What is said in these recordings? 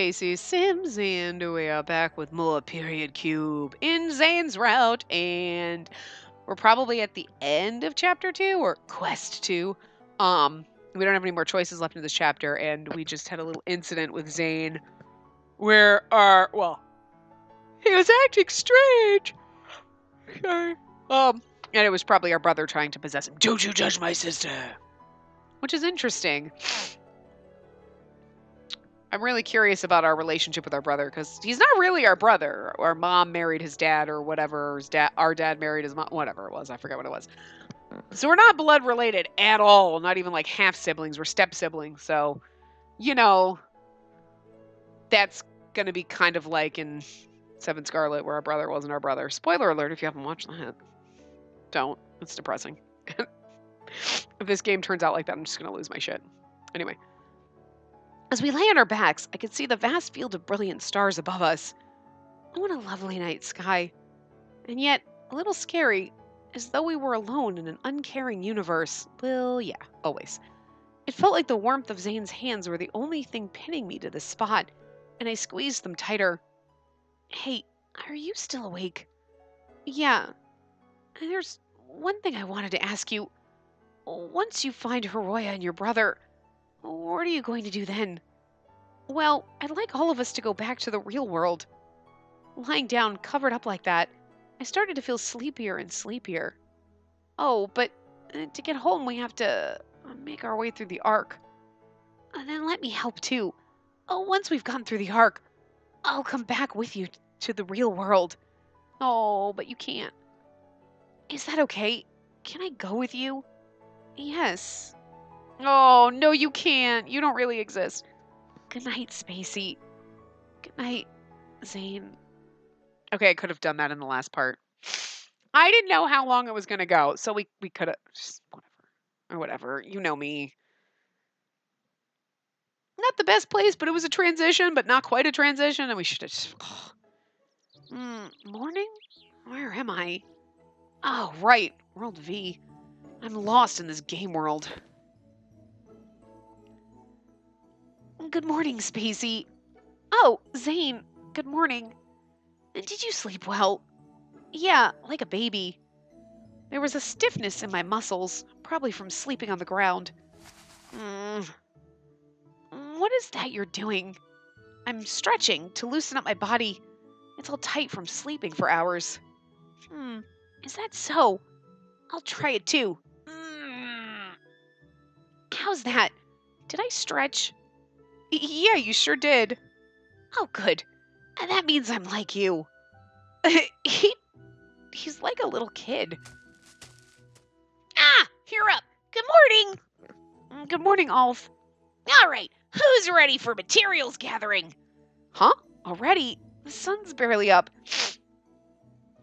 Spacey, Sims, and we are back with more Period Cube in Zane's route, and we're probably at the end of chapter 2 or quest 2. We don't have any more choices left in this chapter, and we just had a little incident with Zane where he was acting strange. Sorry. And it was probably our brother trying to possess him. Don't you judge my sister. Which is interesting. I'm really curious about our relationship with our brother because he's not really our brother. Our mom married his dad or whatever. Our dad married his mom, whatever it was. I forget what it was. So we're not blood related at all. Not even like half siblings. We're step siblings. So, that's going to be kind of like in Seven Scarlet where our brother wasn't our brother. Spoiler alert if you haven't watched that. Don't. It's depressing. If this game turns out like that, I'm just going to lose my shit. Anyway. As we lay on our backs, I could see the vast field of brilliant stars above us. What a lovely night sky. And yet, a little scary, as though we were alone in an uncaring universe. Well, yeah, always. It felt like the warmth of Zane's hands were the only thing pinning me to this spot, and I squeezed them tighter. Hey, are you still awake? Yeah. There's one thing I wanted to ask you. Once you find Hiroya and your brother, what are you going to do then? Well, I'd like all of us to go back to the real world. Lying down, covered up like that, I started to feel sleepier and sleepier. Oh, but to get home we have to make our way through the Ark. And then let me help too. Oh, once we've gone through the Ark, I'll come back with you to the real world. Oh, but you can't. Is that okay? Can I go with you? Yes. Oh, no, you can't. You don't really exist. Good night, Spacey. Good night, Zane. Okay, I could have done that in the last part. I didn't know how long it was going to go, so we could have just whatever. You know me. Not the best place, but it was a transition, but not quite a transition, and we should have just... Morning? Where am I? Oh, right. World V. I'm lost in this game world. Good morning, Spacey. Oh, Zane. Good morning. Did you sleep well? Yeah, like a baby. There was a stiffness in my muscles, probably from sleeping on the ground. What is that you're doing? I'm stretching to loosen up my body. It's all tight from sleeping for hours. Is that so? I'll try it too. How's that? Did I stretch? Yeah, you sure did. Oh, good. And that means I'm like you. He's like a little kid. Ah, you're up. Good morning. Good morning, Alf. All right, who's ready for materials gathering? Huh? Already? The sun's barely up.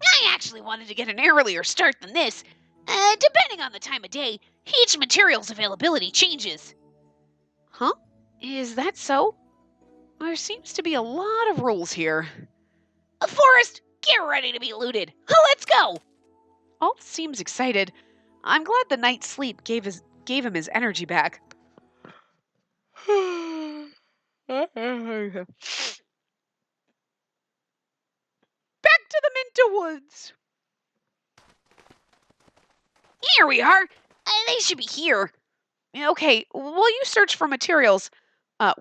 I actually wanted to get an earlier start than this. Depending on the time of day, each material's availability changes. Huh? Is that so? There seems to be a lot of rules here. Forrest, get ready to be looted. Let's go! Alf seems excited. I'm glad the night's sleep gave him his energy back. Back to the Minta Woods. Here we are. They should be here. Okay, while you search for materials, Alf,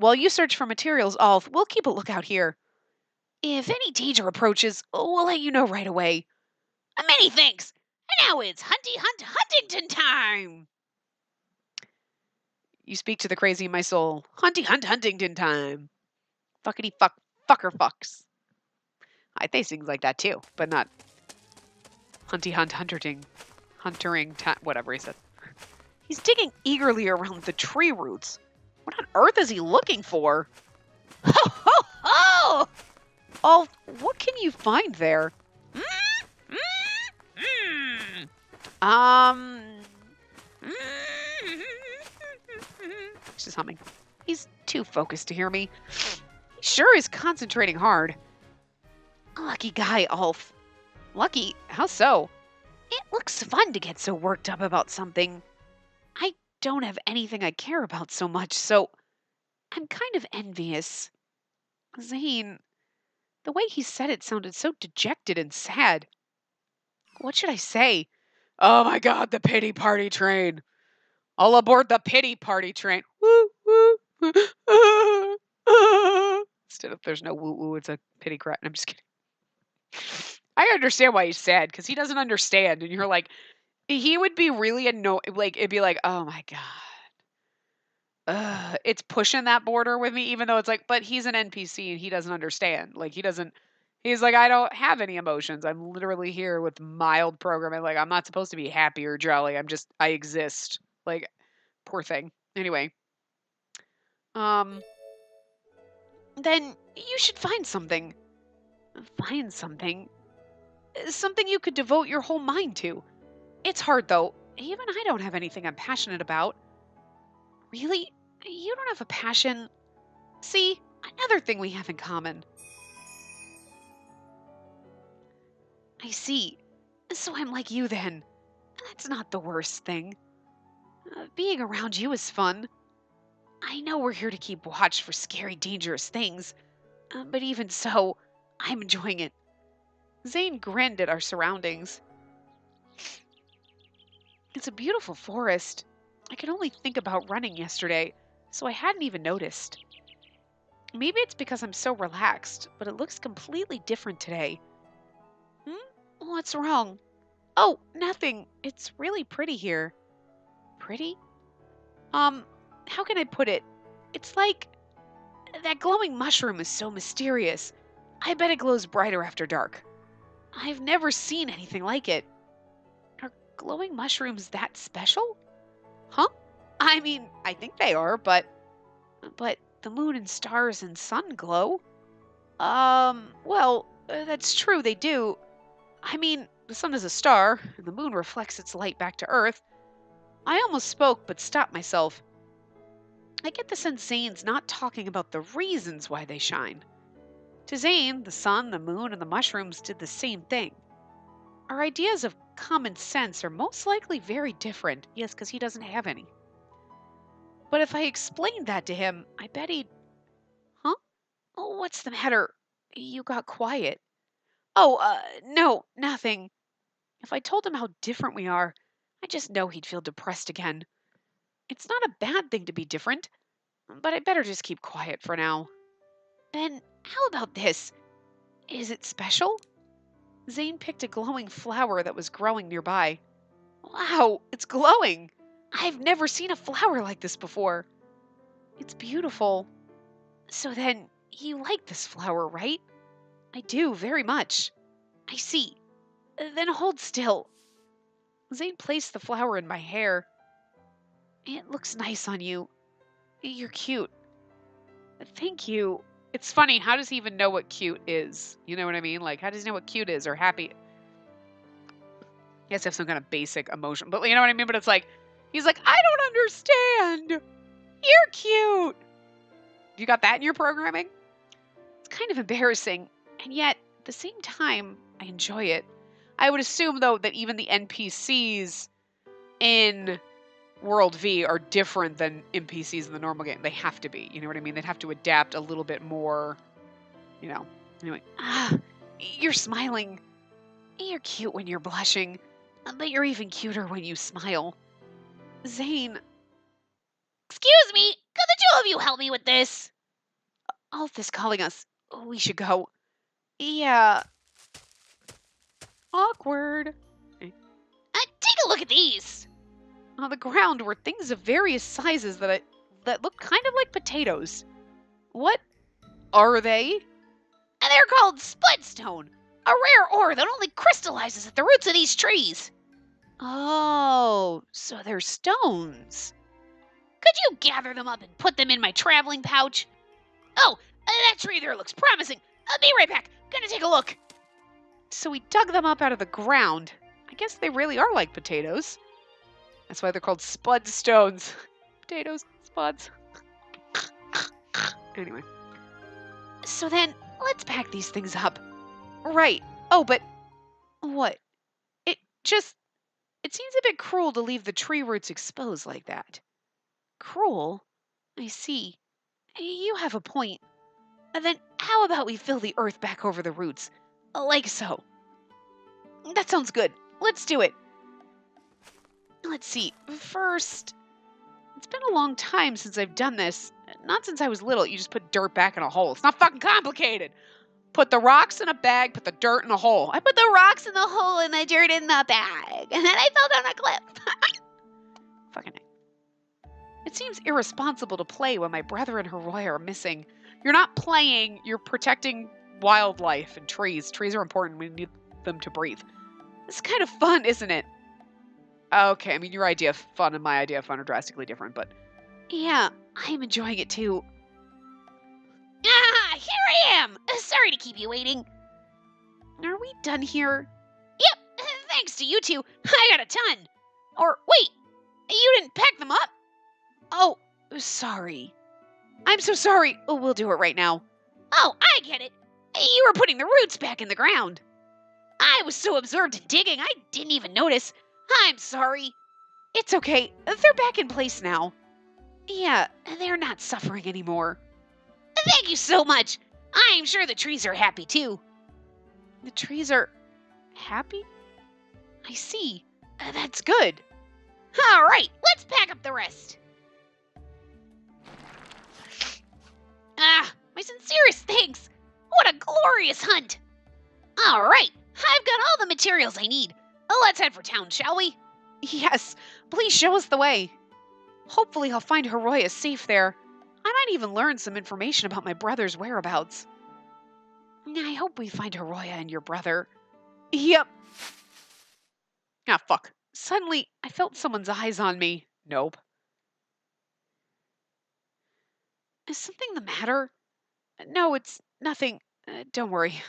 we'll keep a lookout here. If any danger approaches, we'll let you know right away. Many thanks. And now it's Huntington time. You speak to the crazy in my soul. Huntington time. Fuckity fuck, fucker fucks. I say things like that too, but not huntering time, whatever he said. He's digging eagerly around the tree roots. What on earth is he looking for? Ho ho ho! Oh, what can you find there? He's just humming. He's too focused to hear me. He sure is concentrating hard. Lucky guy, Alf. Lucky? How so? It looks fun to get so worked up about something. I don't have anything I care about so much, so I'm kind of envious. Zane, the way he said it sounded so dejected and sad. What should I say? Oh my god, the pity party train. All aboard the pity party train. Woo, woo. Instead of there's no woo woo, it's a pity cry. I'm just kidding. I understand why he's sad because he doesn't understand. And you're like, he would be really annoyed. Like, it'd be like, oh my God. It's pushing that border with me, even though it's like, but he's an NPC and he doesn't understand. Like, he's like, I don't have any emotions. I'm literally here with mild programming. Like, I'm not supposed to be happy or jolly. I exist. Like, poor thing. Anyway, um, then you should find something. Find something. Something you could devote your whole mind to. It's hard though. Even I don't have anything I'm passionate about. Really? You don't have a passion? See, another thing we have in common. I see. So I'm like you then. That's not the worst thing. Being around you is fun. I know we're here to keep watch for scary, dangerous things, but even so, I'm enjoying it. Zane grinned at our surroundings. It's a beautiful forest. I could only think about running yesterday, so I hadn't even noticed. Maybe it's because I'm so relaxed, but it looks completely different today. What's wrong? Oh, nothing. It's really pretty here. Pretty? How can I put it? It's like that glowing mushroom is so mysterious. I bet it glows brighter after dark. I've never seen anything like it. Are glowing mushrooms that special? Huh? I mean, I think they are, but the moon and stars and sun glow. Well, that's true, they do. I mean, the sun is a star, and the moon reflects its light back to Earth. I almost spoke, but stopped myself. I get the sense Zane's not talking about the reasons why they shine. To Zane, the sun, the moon, and the mushrooms did the same thing. Our ideas of common sense are most likely very different. Yes, because he doesn't have any. But if I explained that to him, I bet he'd. Huh? Oh, what's the matter? You got quiet. Oh, no, nothing. If I told him how different we are, I just know he'd feel depressed again. It's not a bad thing to be different, but I'd better just keep quiet for now. Then, how about this? Is it special? Zane picked a glowing flower that was growing nearby. Wow, it's glowing! I've never seen a flower like this before. It's beautiful. So then, you like this flower, right? I do, very much. I see. Then hold still. Zane placed the flower in my hair. It looks nice on you. You're cute. Thank you. It's funny, how does he even know what cute is? You know what I mean? Like, how does he know what cute is or happy? He has to have some kind of basic emotion, but you know what I mean? But it's like, he's like, I don't understand. You're cute. You got that in your programming? It's kind of embarrassing, and yet, at the same time, I enjoy it. I would assume, though, that even the NPCs in World V are different than NPCs in the normal game. They have to be. You know what I mean? They'd have to adapt a little bit more, you know. Anyway, you're smiling. You're cute when you're blushing, but you're even cuter when you smile. Zane. Excuse me, could the two of you help me with this? Alf is calling us. We should go. Yeah. Awkward. Take a look at these. On the ground were things of various sizes that look kind of like potatoes. What are they? They're called spudstone, a rare ore that only crystallizes at the roots of these trees. Oh, so they're stones. Could you gather them up and put them in my traveling pouch? Oh, that tree there looks promising. I'll be right back. Gonna take a look. So we dug them up out of the ground. I guess they really are like potatoes. That's why they're called spud stones. Potatoes, spuds. Anyway. So then, let's pack these things up. Right. Oh, but what? It seems a bit cruel to leave the tree roots exposed like that. Cruel? I see. You have a point. Then How about we fill the earth back over the roots? Like so. That sounds good. Let's do it. Let's see. First, it's been a long time since I've done this. Not since I was little. You just put dirt back in a hole. It's not fucking complicated. Put the rocks in a bag, put the dirt in a hole. I put the rocks in the hole and the dirt in the bag. And then I fell down a cliff. Fucking A. It seems irresponsible to play when my brother and Haroy are missing. You're not playing, you're protecting wildlife and trees. Trees are important. We need them to breathe. It's kind of fun, isn't it? Okay, I mean, your idea of fun and my idea of fun are drastically different, but yeah, I'm enjoying it too. Ah, here I am! Sorry to keep you waiting. Are we done here? Yep, thanks to you two, I got a ton. Or, wait, you didn't pack them up? Oh, sorry. I'm so sorry. Oh, we'll do it right now. Oh, I get it. You were putting the roots back in the ground. I was so absorbed in digging, I didn't even notice. I'm sorry. It's okay. They're back in place now. Yeah, they're not suffering anymore. Thank you so much. I'm sure the trees are happy too. The trees are happy? I see. That's good. All right, let's pack up the rest. My sincerest thanks. What a glorious hunt. All right, I've got all the materials I need. Let's head for town, shall we? Yes, please show us the way. Hopefully I'll find Haroya safe there. I might even learn some information about my brother's whereabouts. I hope we find Haroya and your brother. Yep. Ah, fuck. Suddenly, I felt someone's eyes on me. Nope. Is something the matter? No, it's nothing. Don't worry.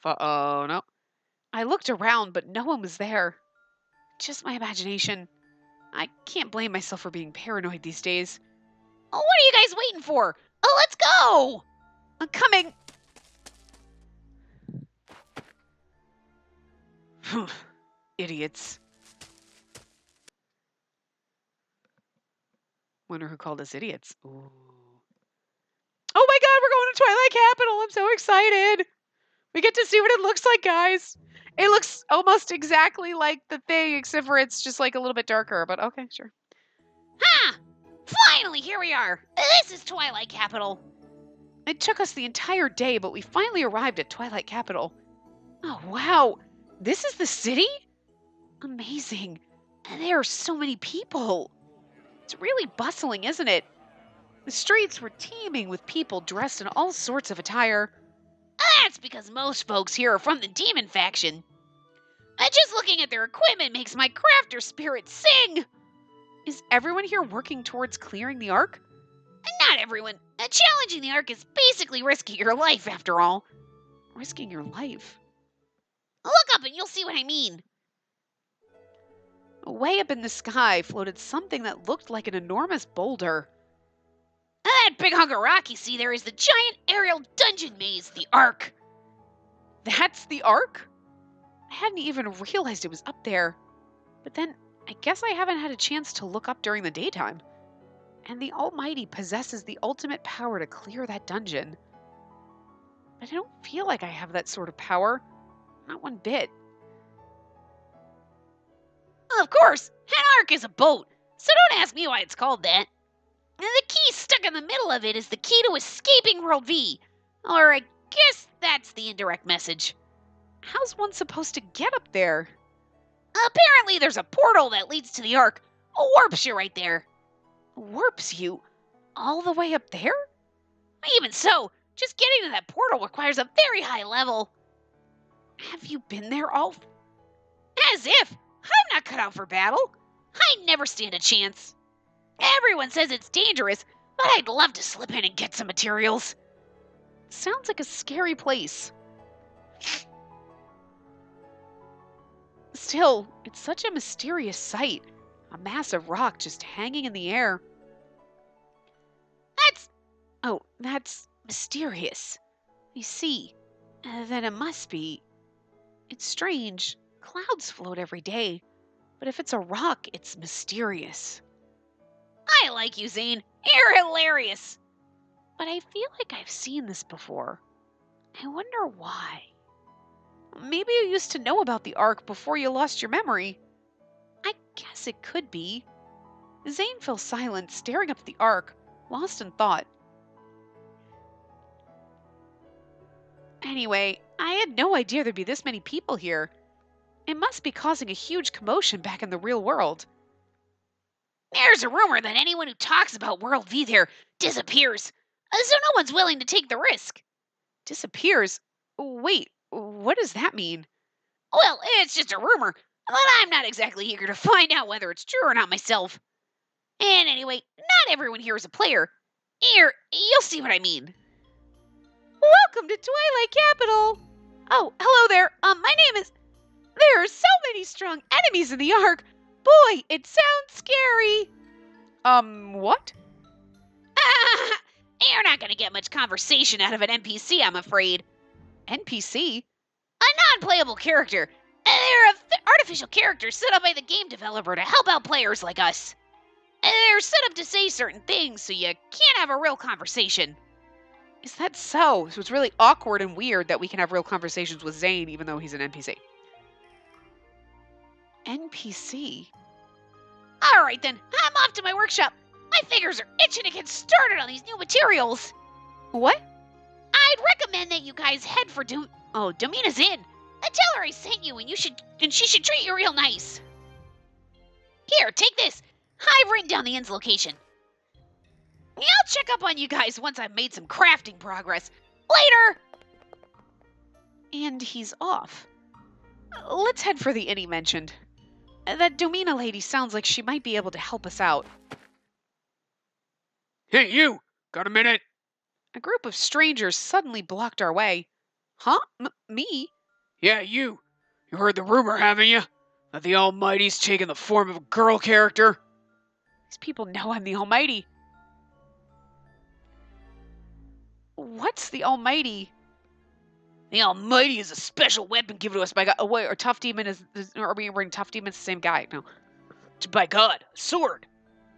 Oh, no. I looked around, but no one was there. Just my imagination. I can't blame myself for being paranoid these days. What are you guys waiting for? Let's go! I'm coming! Idiots. Wonder who called us idiots. Ooh. Oh my god, we're going to Twilight Capital! I'm so excited! We get to see what it looks like, guys. It looks almost exactly like the thing, except for it's just like a little bit darker, but okay, sure. Ha! Finally, here we are. This is Twilight Capital. It took us the entire day, but we finally arrived at Twilight Capital. Oh, wow. This is the city? Amazing. And there are so many people. It's really bustling, isn't it? The streets were teeming with people dressed in all sorts of attire. That's because most folks here are from the demon faction. Just looking at their equipment makes my crafter spirit sing. Is everyone here working towards clearing the Ark? Not everyone. Challenging the Ark is basically risking your life, after all. Risking your life? Look up and you'll see what I mean. Way up in the sky floated something that looked like an enormous boulder. That big hunk of rock you see there is the giant aerial dungeon maze, the Ark. That's the Ark? I hadn't even realized it was up there. But then, I guess I haven't had a chance to look up during the daytime. And the Almighty possesses the ultimate power to clear that dungeon. But I don't feel like I have that sort of power. Not one bit. Of course, an Ark is a boat, so don't ask me why it's called that. The key stuck in the middle of it is the key to escaping World V. Or I guess that's the indirect message. How's one supposed to get up there? Apparently there's a portal that leads to the Ark. Warps you right there. Warps you? All the way up there? Even so, just getting to that portal requires a very high level. Have you been there all? As if! I'm not cut out for battle. I never stand a chance. Everyone says it's dangerous, but I'd love to slip in and get some materials. Sounds like a scary place. Still, it's such a mysterious sight. A massive rock just hanging in the air. That's mysterious. You see, then it must be. It's strange. Clouds float every day. But if it's a rock, it's mysterious. I like you, Zane. You're hilarious. but I feel like I've seen this before. I wonder why. Maybe you used to know about the Ark before you lost your memory. I guess it could be. Zane fell silent, staring up at the Ark, lost in thought. Anyway, I had no idea there'd be this many people here. It must be causing a huge commotion back in the real world. There's a rumor that anyone who talks about World V there disappears, so no one's willing to take the risk. Disappears? Wait, what does that mean? Well, it's just a rumor, but I'm not exactly eager to find out whether it's true or not myself. And anyway, not everyone here is a player. Here, you'll see what I mean. Welcome to Twilight Capital! Oh, hello there. My name is... There are so many strong enemies in the Ark. Boy, it sounds scary. What? You're not gonna get much conversation out of an NPC, I'm afraid. NPC? A non-playable character. They're an artificial character set up by the game developer to help out players like us. They're set up to say certain things, so you can't have a real conversation. Is that so? So it's really awkward and weird that we can have real conversations with Zane even though he's an NPC. NPC? Alright then, I'm off to my workshop. My fingers are itching to get started on these new materials. What? I'd recommend that you guys head for Domina's Inn. Tell her I sent you and she should treat you real nice. Here, take this. I've written down the inn's location. I'll check up on you guys once I've made some crafting progress. Later! And he's off. Let's head for the inn he mentioned. That Domina lady sounds like she might be able to help us out. Hey, you! Got a minute? A group of strangers suddenly blocked our way. Huh? Me? Yeah, you. You heard the rumor, haven't you? That the Almighty's taken the form of a girl character? These people know I'm the Almighty. What's the Almighty? The Almighty is a special weapon given to us by God. Oh, wait, or Tough Demon is... Are we bringing Tough Demon's the same guy? No. By God, a sword.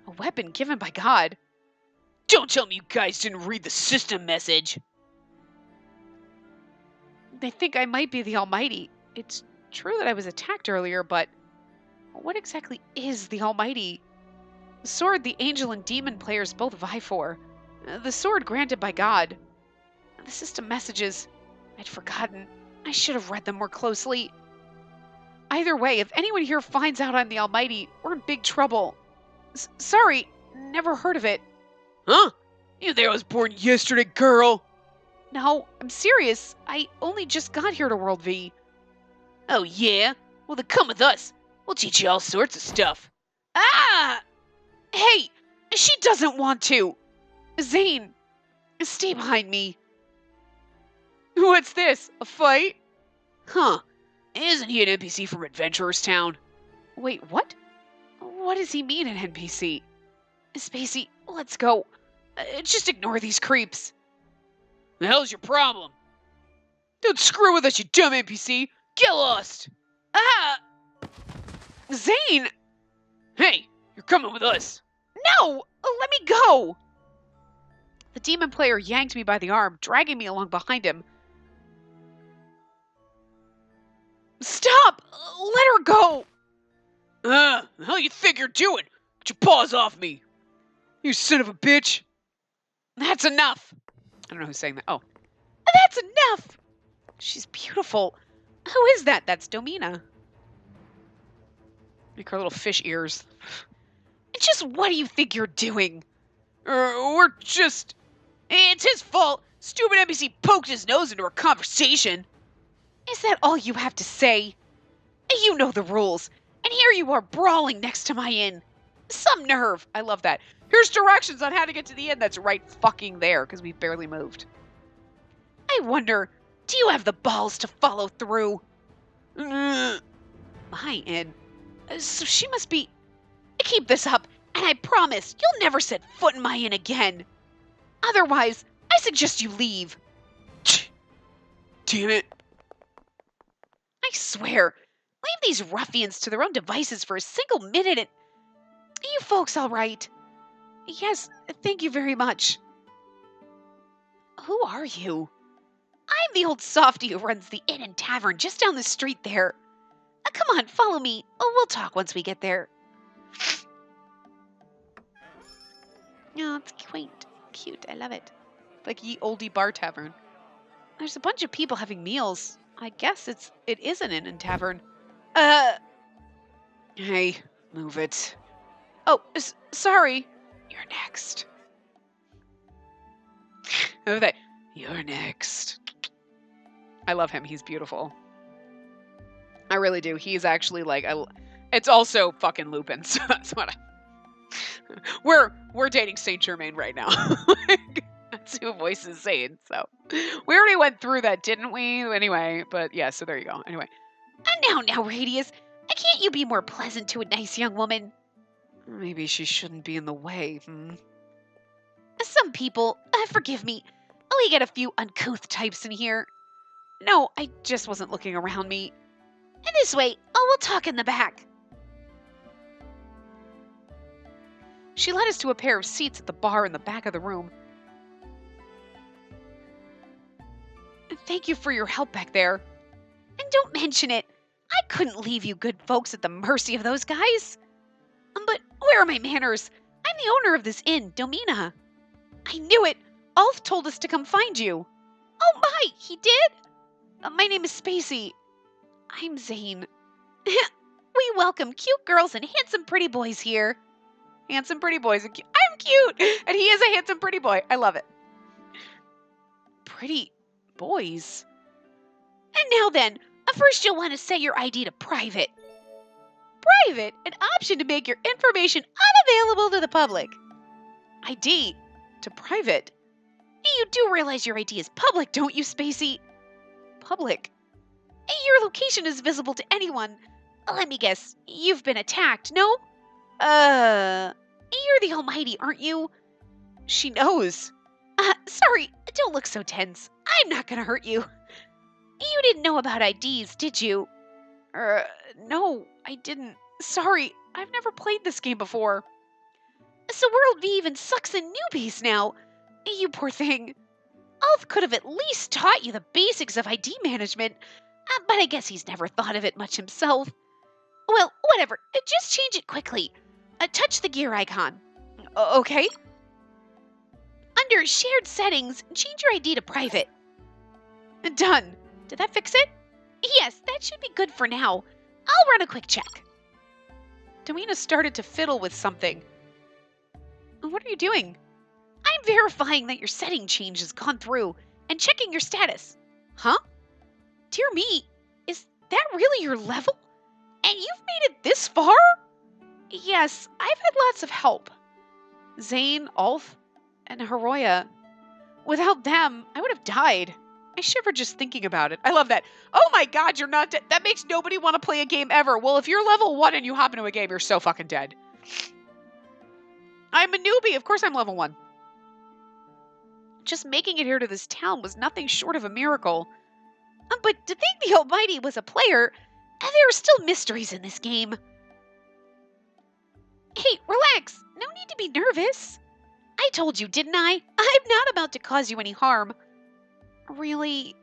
A weapon given by God? Don't tell me you guys didn't read the system message. They think I might be the Almighty. It's true that I was attacked earlier, but what exactly is the Almighty? The sword the angel and demon players both vie for. The sword granted by God. The system messages. I'd forgotten. I should have read them more closely. Either way, if anyone here finds out I'm the Almighty, we're in big trouble. Sorry, never heard of it. Huh? You there was born yesterday, girl? No, I'm serious. I only just got here to World V. Oh, yeah? Well, then come with us. We'll teach you all sorts of stuff. Ah! Hey, she doesn't want to. Zane, stay behind me. What's this? A fight? Huh. Isn't he an NPC from Adventurer's Town? Wait, what? What does he mean, an NPC? Spacey, let's go. Just ignore these creeps. The hell's your problem? Don't screw with us, you dumb NPC! Get lost! Ah! Zane! Hey, you're coming with us. No! Let me go! The demon player yanked me by the arm, dragging me along behind him. Stop! Let her go! The hell you think you're doing? Get your paws off me! You son of a bitch! That's enough! I don't know who's saying that. Oh. That's enough! She's beautiful. Who is that? That's Domina. Make her little fish ears. Just what do you think you're doing? We're just... It's his fault! Stupid NPC poked his nose into our conversation! Is that all you have to say? You know the rules, and here you are brawling next to my inn. Some nerve. I love that. Here's directions on how to get to the inn. That's right fucking there, because we barely moved. I wonder, do you have the balls to follow through? My inn? So she must be... Keep this up, and I promise you'll never set foot in my inn again. Otherwise, I suggest you leave. Damn it. I swear, leave these ruffians to their own devices for a single minute and... You folks all right? Yes, thank you very much. Who are you? I'm the old softy who runs the inn and tavern just down the street there. Come on, follow me. Oh, we'll talk once we get there. Oh, it's quaint. Cute. I love it. Like ye oldie bar tavern. There's a bunch of people having meals. I guess it is an inn and tavern. Hey, move it. Oh, sorry. You're next. Okay, you're next. I love him. He's beautiful. I really do. He's actually like it's also fucking Lupin. So that's what we're dating Saint Germain right now. That's who voices Saint. So we already went through that, didn't we? Anyway, but yeah. So there you go. Anyway. Now, Radius. Can't you be more pleasant to a nice young woman? Maybe she shouldn't be in the way. Some people, forgive me, we get a few uncouth types in here. No, I just wasn't looking around me. This way, we'll talk in the back. She led us to a pair of seats at the bar in the back of the room. Thank you for your help back there. And don't mention it. I couldn't leave you good folks at the mercy of those guys. But where are my manners? I'm the owner of this inn, Domina. I knew it. Ulf told us to come find you. Oh my, he did? My name is Spacey. I'm Zane. We welcome cute girls and handsome pretty boys here. Handsome pretty boys. I'm cute. And he is a handsome pretty boy. I love it. Pretty boys. And now then, first you'll want to set your ID to private. Private, an option to make your information unavailable to the public. ID to private. You do realize your ID is public, don't you, Spacey? Public? Your location is visible to anyone. Let me guess, you've been attacked, no? You're the Almighty, aren't you? She knows. Sorry, don't look so tense. I'm not gonna hurt you. You didn't know about IDs, did you? No, I didn't. Sorry, I've never played this game before. So World V even sucks in newbies now. You poor thing. Ulf could have at least taught you the basics of ID management, but I guess he's never thought of it much himself. Well, whatever. Just change it quickly. Touch the gear icon. Okay. Under Shared Settings, change your ID to Private. Done. Did that fix it? Yes, that should be good for now. I'll run a quick check. Domina started to fiddle with something. What are you doing? I'm verifying that your setting change has gone through and checking your status. Huh? Dear me, is that really your level? And you've made it this far? Yes, I've had lots of help. Zane, Ulf, and Hiroya. Without them, I would have died. I shiver just thinking about it. I love that. Oh my god, you're not dead. That makes nobody want to play a game ever. Well, if you're level 1 and you hop into a game, you're so fucking dead. I'm a newbie. Of course I'm level 1. Just making it here to this town was nothing short of a miracle. But to think the Almighty was a player, there are still mysteries in this game. Hey, relax. No need to be nervous. I told you, didn't I? I'm not about to cause you any harm. Really?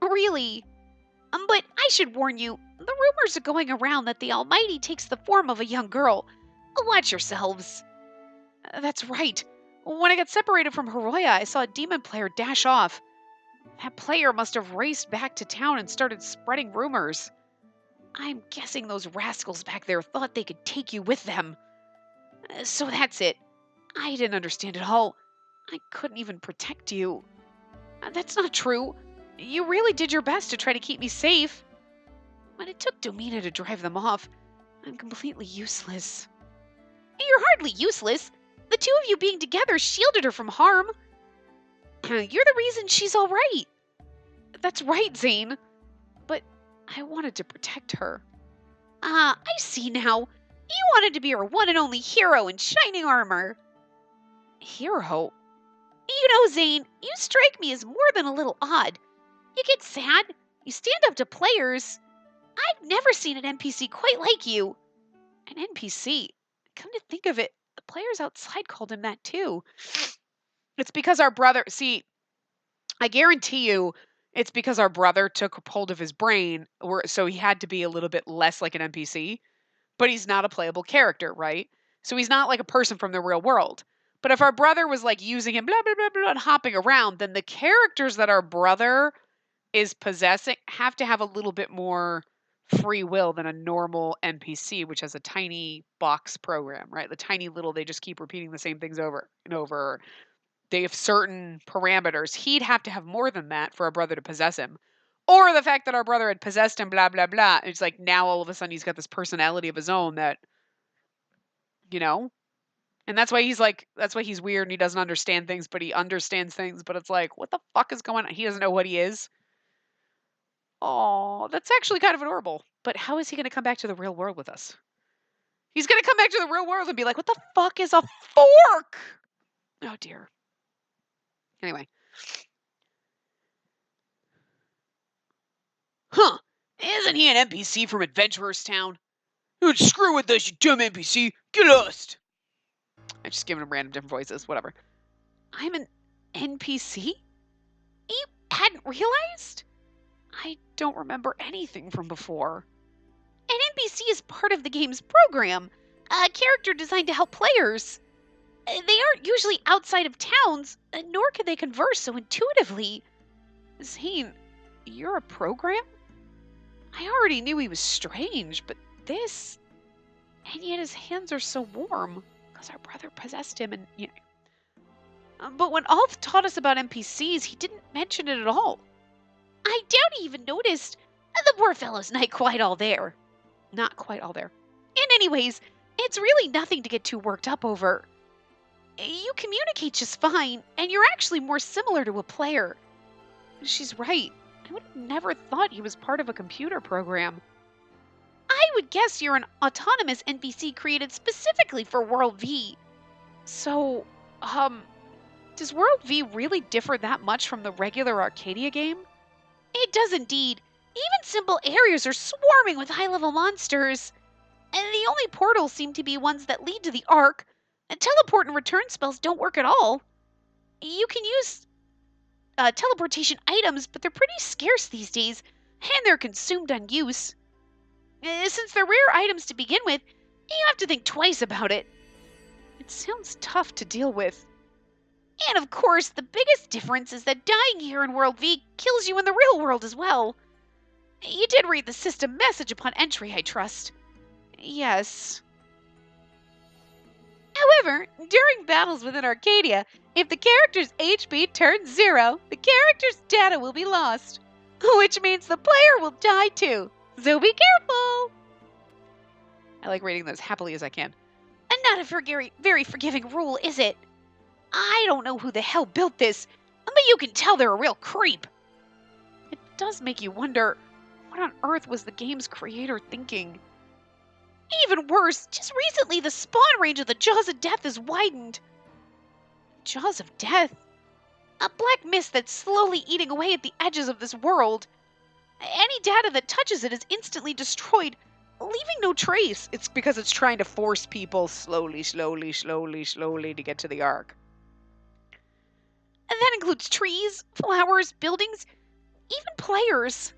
But I should warn you, the rumors are going around that the Almighty takes the form of a young girl. Watch yourselves. That's right. When I got separated from Hiroya, I saw a demon player dash off. That player must have raced back to town and started spreading rumors. I'm guessing those rascals back there thought they could take you with them. So that's it. I didn't understand it all. I couldn't even protect you. That's not true. You really did your best to try to keep me safe. But it took Domina to drive them off. I'm completely useless. You're hardly useless. The two of you being together shielded her from harm. You're the reason she's all right. That's right, Zane. But I wanted to protect her. I see now. You wanted to be her one and only hero in shining armor. Hero? You know, Zane, you strike me as more than a little odd. You get sad, you stand up to players. I've never seen an NPC quite like you. An NPC? Come to think of it, the players outside called him that too. It's because our brother... See, I guarantee you it's because our brother took hold of his brain, so he had to be a little bit less like an NPC, but he's not a playable character, right? So he's not like a person from the real world. But if our brother was like using him, blah, blah, blah, blah, and hopping around, then the characters that our brother is possessing have to have a little bit more free will than a normal NPC, which has a tiny box program, right? The tiny little, they just keep repeating the same things over and over. They have certain parameters. He'd have to have more than that for our brother to possess him. Or the fact that our brother had possessed him, blah, blah, blah. It's like now all of a sudden he's got this personality of his own that, you know? And that's why he's weird and he doesn't understand things, but he understands things. But it's like, what the fuck is going on? He doesn't know what he is. Oh, that's actually kind of adorable. But how is he going to come back to the real world with us? He's going to come back to the real world and be like, what the fuck is a fork? Oh, dear. Anyway. Huh. Isn't he an NPC from Adventurer's Town? Don't screw with us, you dumb NPC. Get lost. I'm just giving him random different voices. Whatever. I'm an NPC? You hadn't realized? I don't remember anything from before. An NPC is part of the game's program, a character designed to help players. They aren't usually outside of towns, nor can they converse so intuitively. Zane, you're a program? I already knew he was strange, but this... And yet his hands are so warm, because our brother possessed him and, you know... But when Alf taught us about NPCs, he didn't mention it at all. I doubt he even noticed. The poor fellow's not quite all there. Not quite all there. And anyways, it's really nothing to get too worked up over. You communicate just fine, and you're actually more similar to a player. She's right. I would have never thought he was part of a computer program. I would guess you're an autonomous NPC created specifically for World V. So, does World V really differ that much from the regular Arcadia game? It does indeed. Even simple areas are swarming with high-level monsters. And the only portals seem to be ones that lead to the Ark. Teleport and return spells don't work at all. You can use teleportation items, but they're pretty scarce these days, and they're consumed on use. Since they're rare items to begin with, you have to think twice about it. It sounds tough to deal with. And of course, the biggest difference is that dying here in World V kills you in the real world as well. You did read the system message upon entry, I trust. Yes. However, during battles within Arcadia, if the character's HP turns 0, the character's data will be lost, which means the player will die too. So be careful! I like reading those happily as I can. And not a very forgiving rule, is it? I don't know who the hell built this, but you can tell they're a real creep. It does make you wonder, what on earth was the game's creator thinking? Even worse, just recently the spawn range of the Jaws of Death is widened. Jaws of Death? A black mist that's slowly eating away at the edges of this world. Any data that touches it is instantly destroyed, leaving no trace. It's because it's trying to force people slowly to get to the Ark. And that includes trees, flowers, buildings, even players.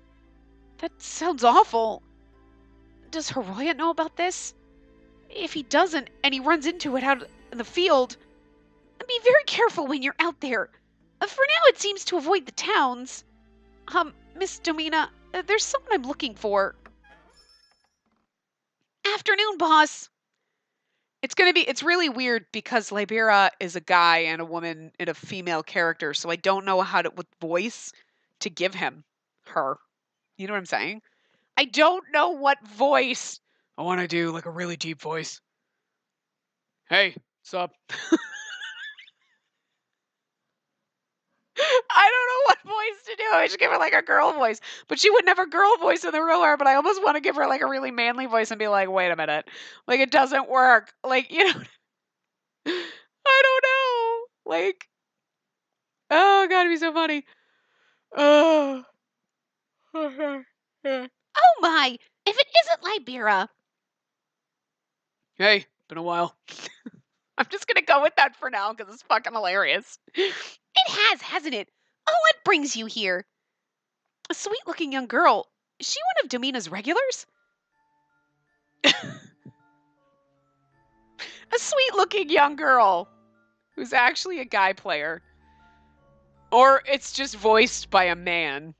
That sounds awful. Does Hiroya know about this? If he doesn't, and he runs into it out in the field... Be very careful when you're out there. For now, it seems to avoid the towns. Miss Domina, there's someone I'm looking for. Afternoon, boss. It's really weird because Libera is a guy and a woman and a female character, so I don't know what voice to give her. You know what I'm saying? I don't know what voice I want to do, like a really deep voice. Hey, what's up? I don't know what voice to do. I should give her like a girl voice. But she wouldn't have a girl voice in the real world, but I almost want to give her like a really manly voice and be like, wait a minute. Like, it doesn't work. Like, you know, I don't know. Like, oh, God, it'd be so funny. Oh. Oh my, if it isn't Libera. Hey, been a while. I'm just going to go with that for now because it's fucking hilarious. It has, hasn't it? Oh, and what brings you here? A sweet-looking young girl. Is she one of Domina's regulars? A sweet-looking young girl who's actually a guy player. Or it's just voiced by a man.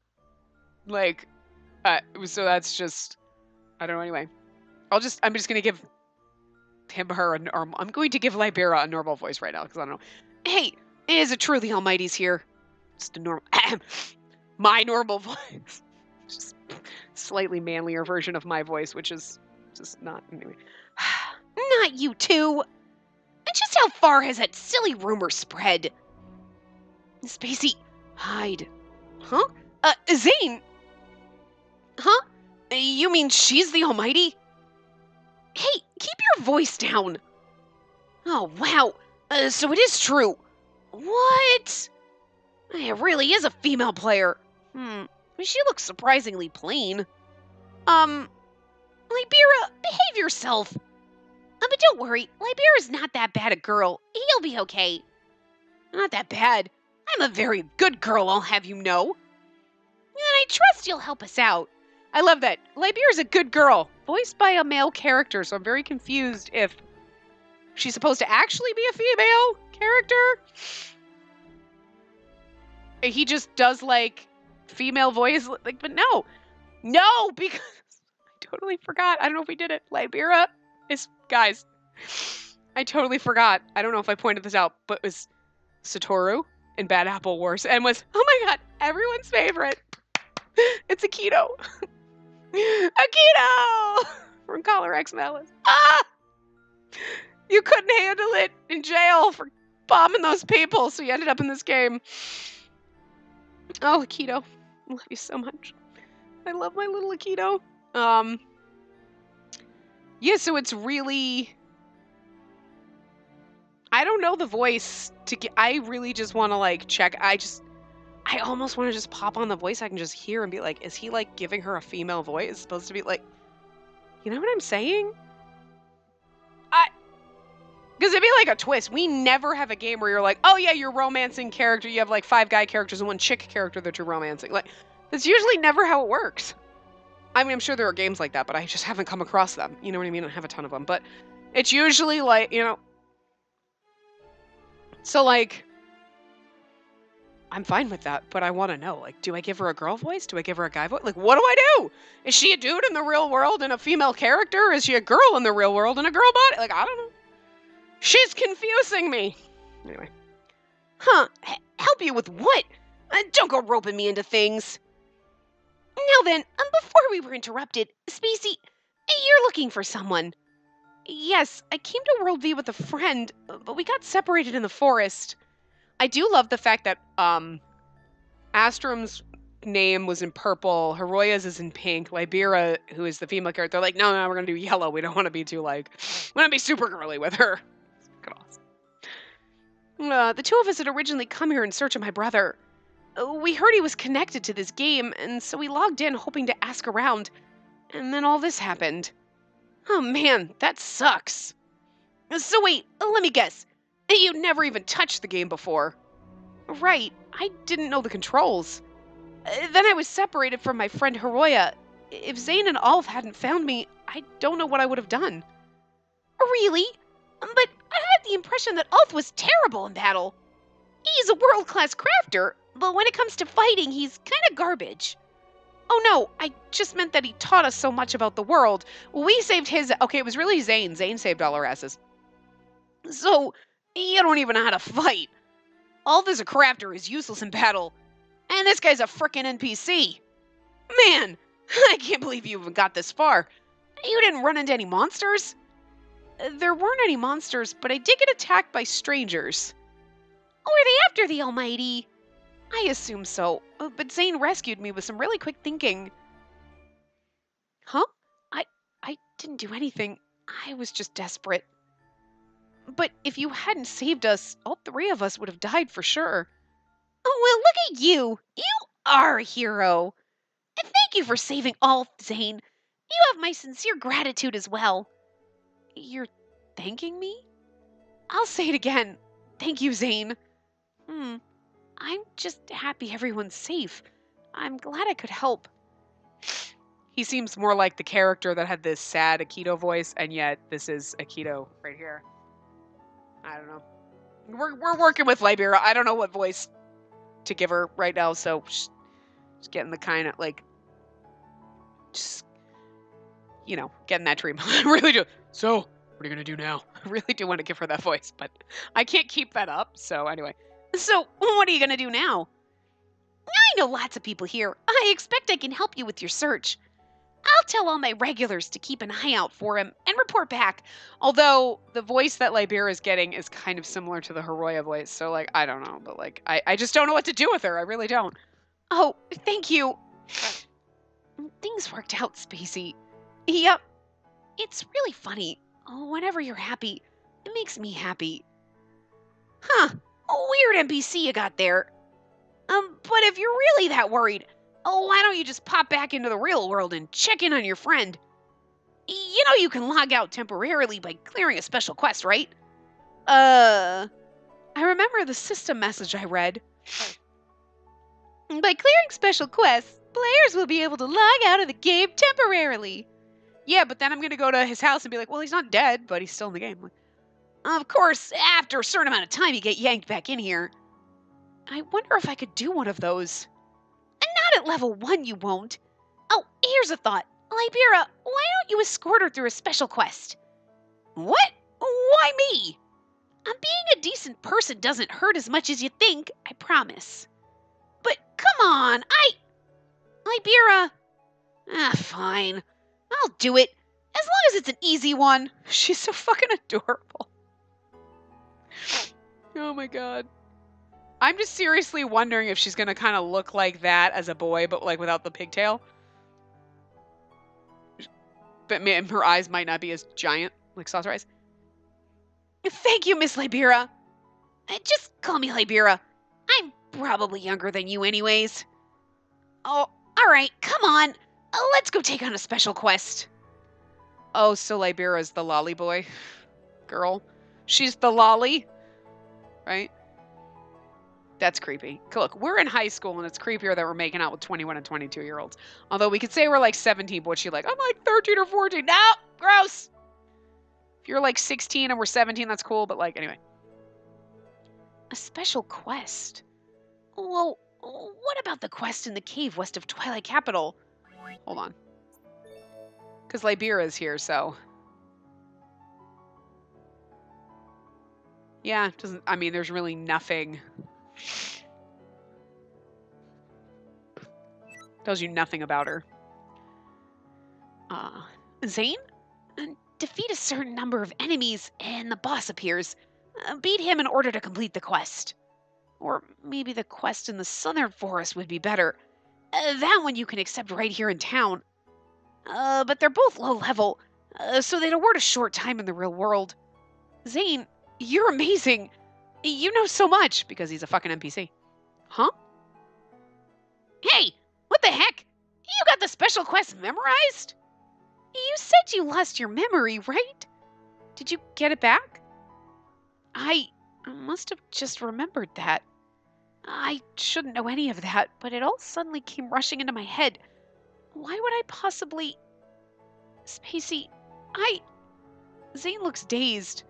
Like, so that's just, I don't know, anyway. I'm just going to give I'm going to give Libera a normal voice right now, because I don't know. Hey, is it true the Almighty's here? Just a normal, my normal voice. Just slightly manlier version of my voice, which is just not, anyway. Not you two. And just how far has that silly rumor spread? Spacey, hide. Huh? Zane! Huh? You mean she's the Almighty? Hey, keep your voice down. Oh, wow. So it is true. What? It really is a female player. She looks surprisingly plain. Libera, behave yourself. But don't worry, Libera's not that bad a girl. He'll be okay. Not that bad. I'm a very good girl, I'll have you know. And I trust you'll help us out. I love that. Libera's a good girl, voiced by a male character, so I'm very confused if she's supposed to actually be a female character. He just does, like, female voice, like, but no. No, because I totally forgot. I don't know if we did it. Libera is, guys, I totally forgot. I don't know if I pointed this out, but it was Satoru in Bad Apple Wars, and was, oh my god, everyone's favorite. It's Akito. Akito! From Collar X Malice. Ah! You couldn't handle it in jail for bombing those people, so you ended up in this game. Oh, Akito. I love you so much. I love my little Akito. Yeah, so it's really... I don't know the voice to get... I really just want to, like, check. I almost want to just pop on the voice I can just hear and be like, is he, like, giving her a female voice? It's supposed to be, like... You know what I'm saying? Because it'd be like a twist. We never have a game where you're like, oh yeah, you're romancing character. You have, like, 5 guy characters and 1 chick character that you're romancing. Like, that's usually never how it works. I mean, I'm sure there are games like that, but I just haven't come across them. You know what I mean? I have a ton of them. But it's usually, like, you know... So, like... I'm fine with that, but I want to know, like, do I give her a girl voice? Do I give her a guy voice? Like, what do I do? Is she a dude in the real world and a female character? Is she a girl in the real world and a girl body? Like, I don't know. She's confusing me. Anyway. Huh? Help you with what? Don't go roping me into things. Now then, before we were interrupted, Spacey, you're looking for someone. Yes, I came to World V with a friend, but we got separated in the forest. I do love the fact that Astrum's name was in purple, Hiroya's is in pink, Libera, who is the female character, they're like, no, we're gonna do yellow. We don't want to be too, like, we want to be super girly with her. It's awesome. The 2 of us had originally come here in search of my brother. We heard he was connected to this game, and so we logged in hoping to ask around, and then all this happened. Oh man, that sucks. So wait, let me guess. You never even touched the game before. Right, I didn't know the controls. Then I was separated from my friend Hiroya. If Zane and Alf hadn't found me, I don't know what I would have done. Really? But I had the impression that Alf was terrible in battle. He's a world-class crafter, but when it comes to fighting, he's kind of garbage. Oh no, I just meant that he taught us so much about the world. We saved his... Okay, it was really Zane. Zane saved all our asses. So... You don't even know how to fight. Alf as a crafter is useless in battle. And this guy's a frickin' NPC. Man, I can't believe you even got this far. You didn't run into any monsters? There weren't any monsters, but I did get attacked by strangers. Were they after the Almighty? I assume so, but Zane rescued me with some really quick thinking. Huh? I didn't do anything. I was just desperate. But if you hadn't saved us, all 3 of us would have died for sure. Oh, well, look at you. You are a hero. And thank you for saving Alf, Zane. You have my sincere gratitude as well. You're thanking me? I'll say it again. Thank you, Zane. I'm just happy everyone's safe. I'm glad I could help. He seems more like the character that had this sad Akito voice, and yet this is Akito right here. I don't know. We're working with Libera. I don't know what voice to give her right now, so just getting the kind of like, just, you know, getting that treatment. I really do. So, what are you gonna do now? I really do want to give her that voice, but I can't keep that up. So anyway, So, what are you gonna do now? I know lots of people here. I expect I can help you with your search. I'll tell all my regulars to keep an eye out for him and report back. although the voice that Libera is getting is kind of similar to the Hiroya voice, so like I don't know, but like I just don't know what to do with her. I really don't. Oh, thank you. Things worked out, Spacey. Yep. It's really funny. Whenever you're happy, it makes me happy. Huh. Weird NPC you got there. But if you're really that worried, why don't you just pop back into the real world and check in on your friend? You know you can log out temporarily by clearing a special quest, right? I remember the system message I read. By clearing special quests, players will be able to log out of the game temporarily. Yeah, but then I'm gonna go to his house and be like, well, he's not dead, but he's still in the game. Like, Of course, after a certain amount of time, you get yanked back in here. I wonder if I could do one of those. And not at level 1, you won't. Oh, here's a thought. Libera, why don't you escort her through a special quest? What? Why me? Being a decent person doesn't hurt as much as you think, I promise. But come on, Libera. Fine. I'll do it. As long as it's an easy one. She's so fucking adorable. Oh my god. I'm just seriously wondering if she's gonna kind of look like that as a boy, but like without the pigtail. But her eyes might not be as giant, like saucer eyes. Thank you, Miss Libera. Just call me Libera. I'm probably younger than you anyways. Oh, alright, come on. Let's go take on a special quest. Oh, so Libera's the lolly boy girl. She's the lolly, right? That's creepy. Look, we're in high school, and it's creepier that we're making out with 21 and 22-year-olds. Although we could say we're like 17, but what's she like? I'm like 13 or 14. No, gross. If you're like 16 and we're 17, that's cool. But like, anyway. A special quest? Well, what about the quest in the cave west of Twilight Capital? Hold on. Because Libera's here, so. Yeah, doesn't. I mean, there's really nothing. Tells you nothing about her. Zane? Defeat a certain number of enemies and the boss appears. Beat him in order to complete the quest. Or maybe the quest in the southern forest would be better. That one you can accept right here in town. But they're both low level, so they'd award a short time in the real world. Zane, you're amazing. You know so much because he's a fucking NPC. Huh? Hey, what the heck? You got the special quest memorized? You said you lost your memory, right? Did you get it back? I must have just remembered that. I shouldn't know any of that, but it all suddenly came rushing into my head. Why would I possibly... Spacey, Zane looks dazed.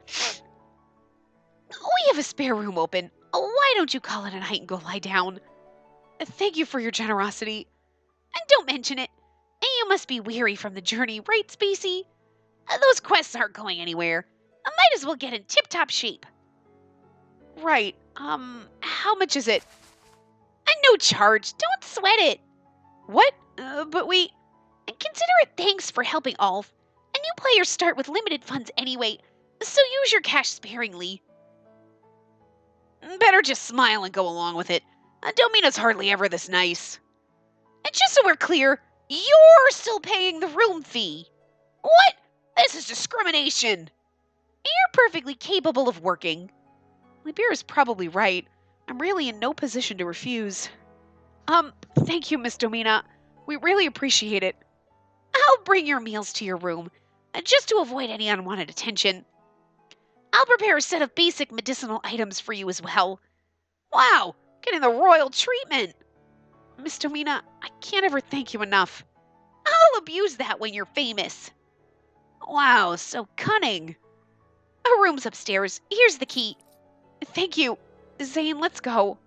We have a spare room open. Why don't you call it a night and go lie down? Thank you for your generosity. And don't mention it. You must be weary from the journey, right, Spacey? Those quests aren't going anywhere. I might as well get in tip-top shape. Right. How much is it? No charge. Don't sweat it. What? But we... Consider it thanks for helping Alf. And new players start with limited funds anyway, so use your cash sparingly. Better just smile and go along with it. Domina's hardly ever this nice. And just so we're clear, you're still paying the room fee. What? This is discrimination. You're perfectly capable of working. Libera's probably right. I'm really in no position to refuse. Thank you, Miss Domina. We really appreciate it. I'll bring your meals to your room, just to avoid any unwanted attention. I'll prepare a set of basic medicinal items for you as well. Wow, getting the royal treatment. Miss Domina, I can't ever thank you enough. I'll abuse that when you're famous. Wow, so cunning. A room's upstairs. Here's the key. Thank you. Zane, let's go.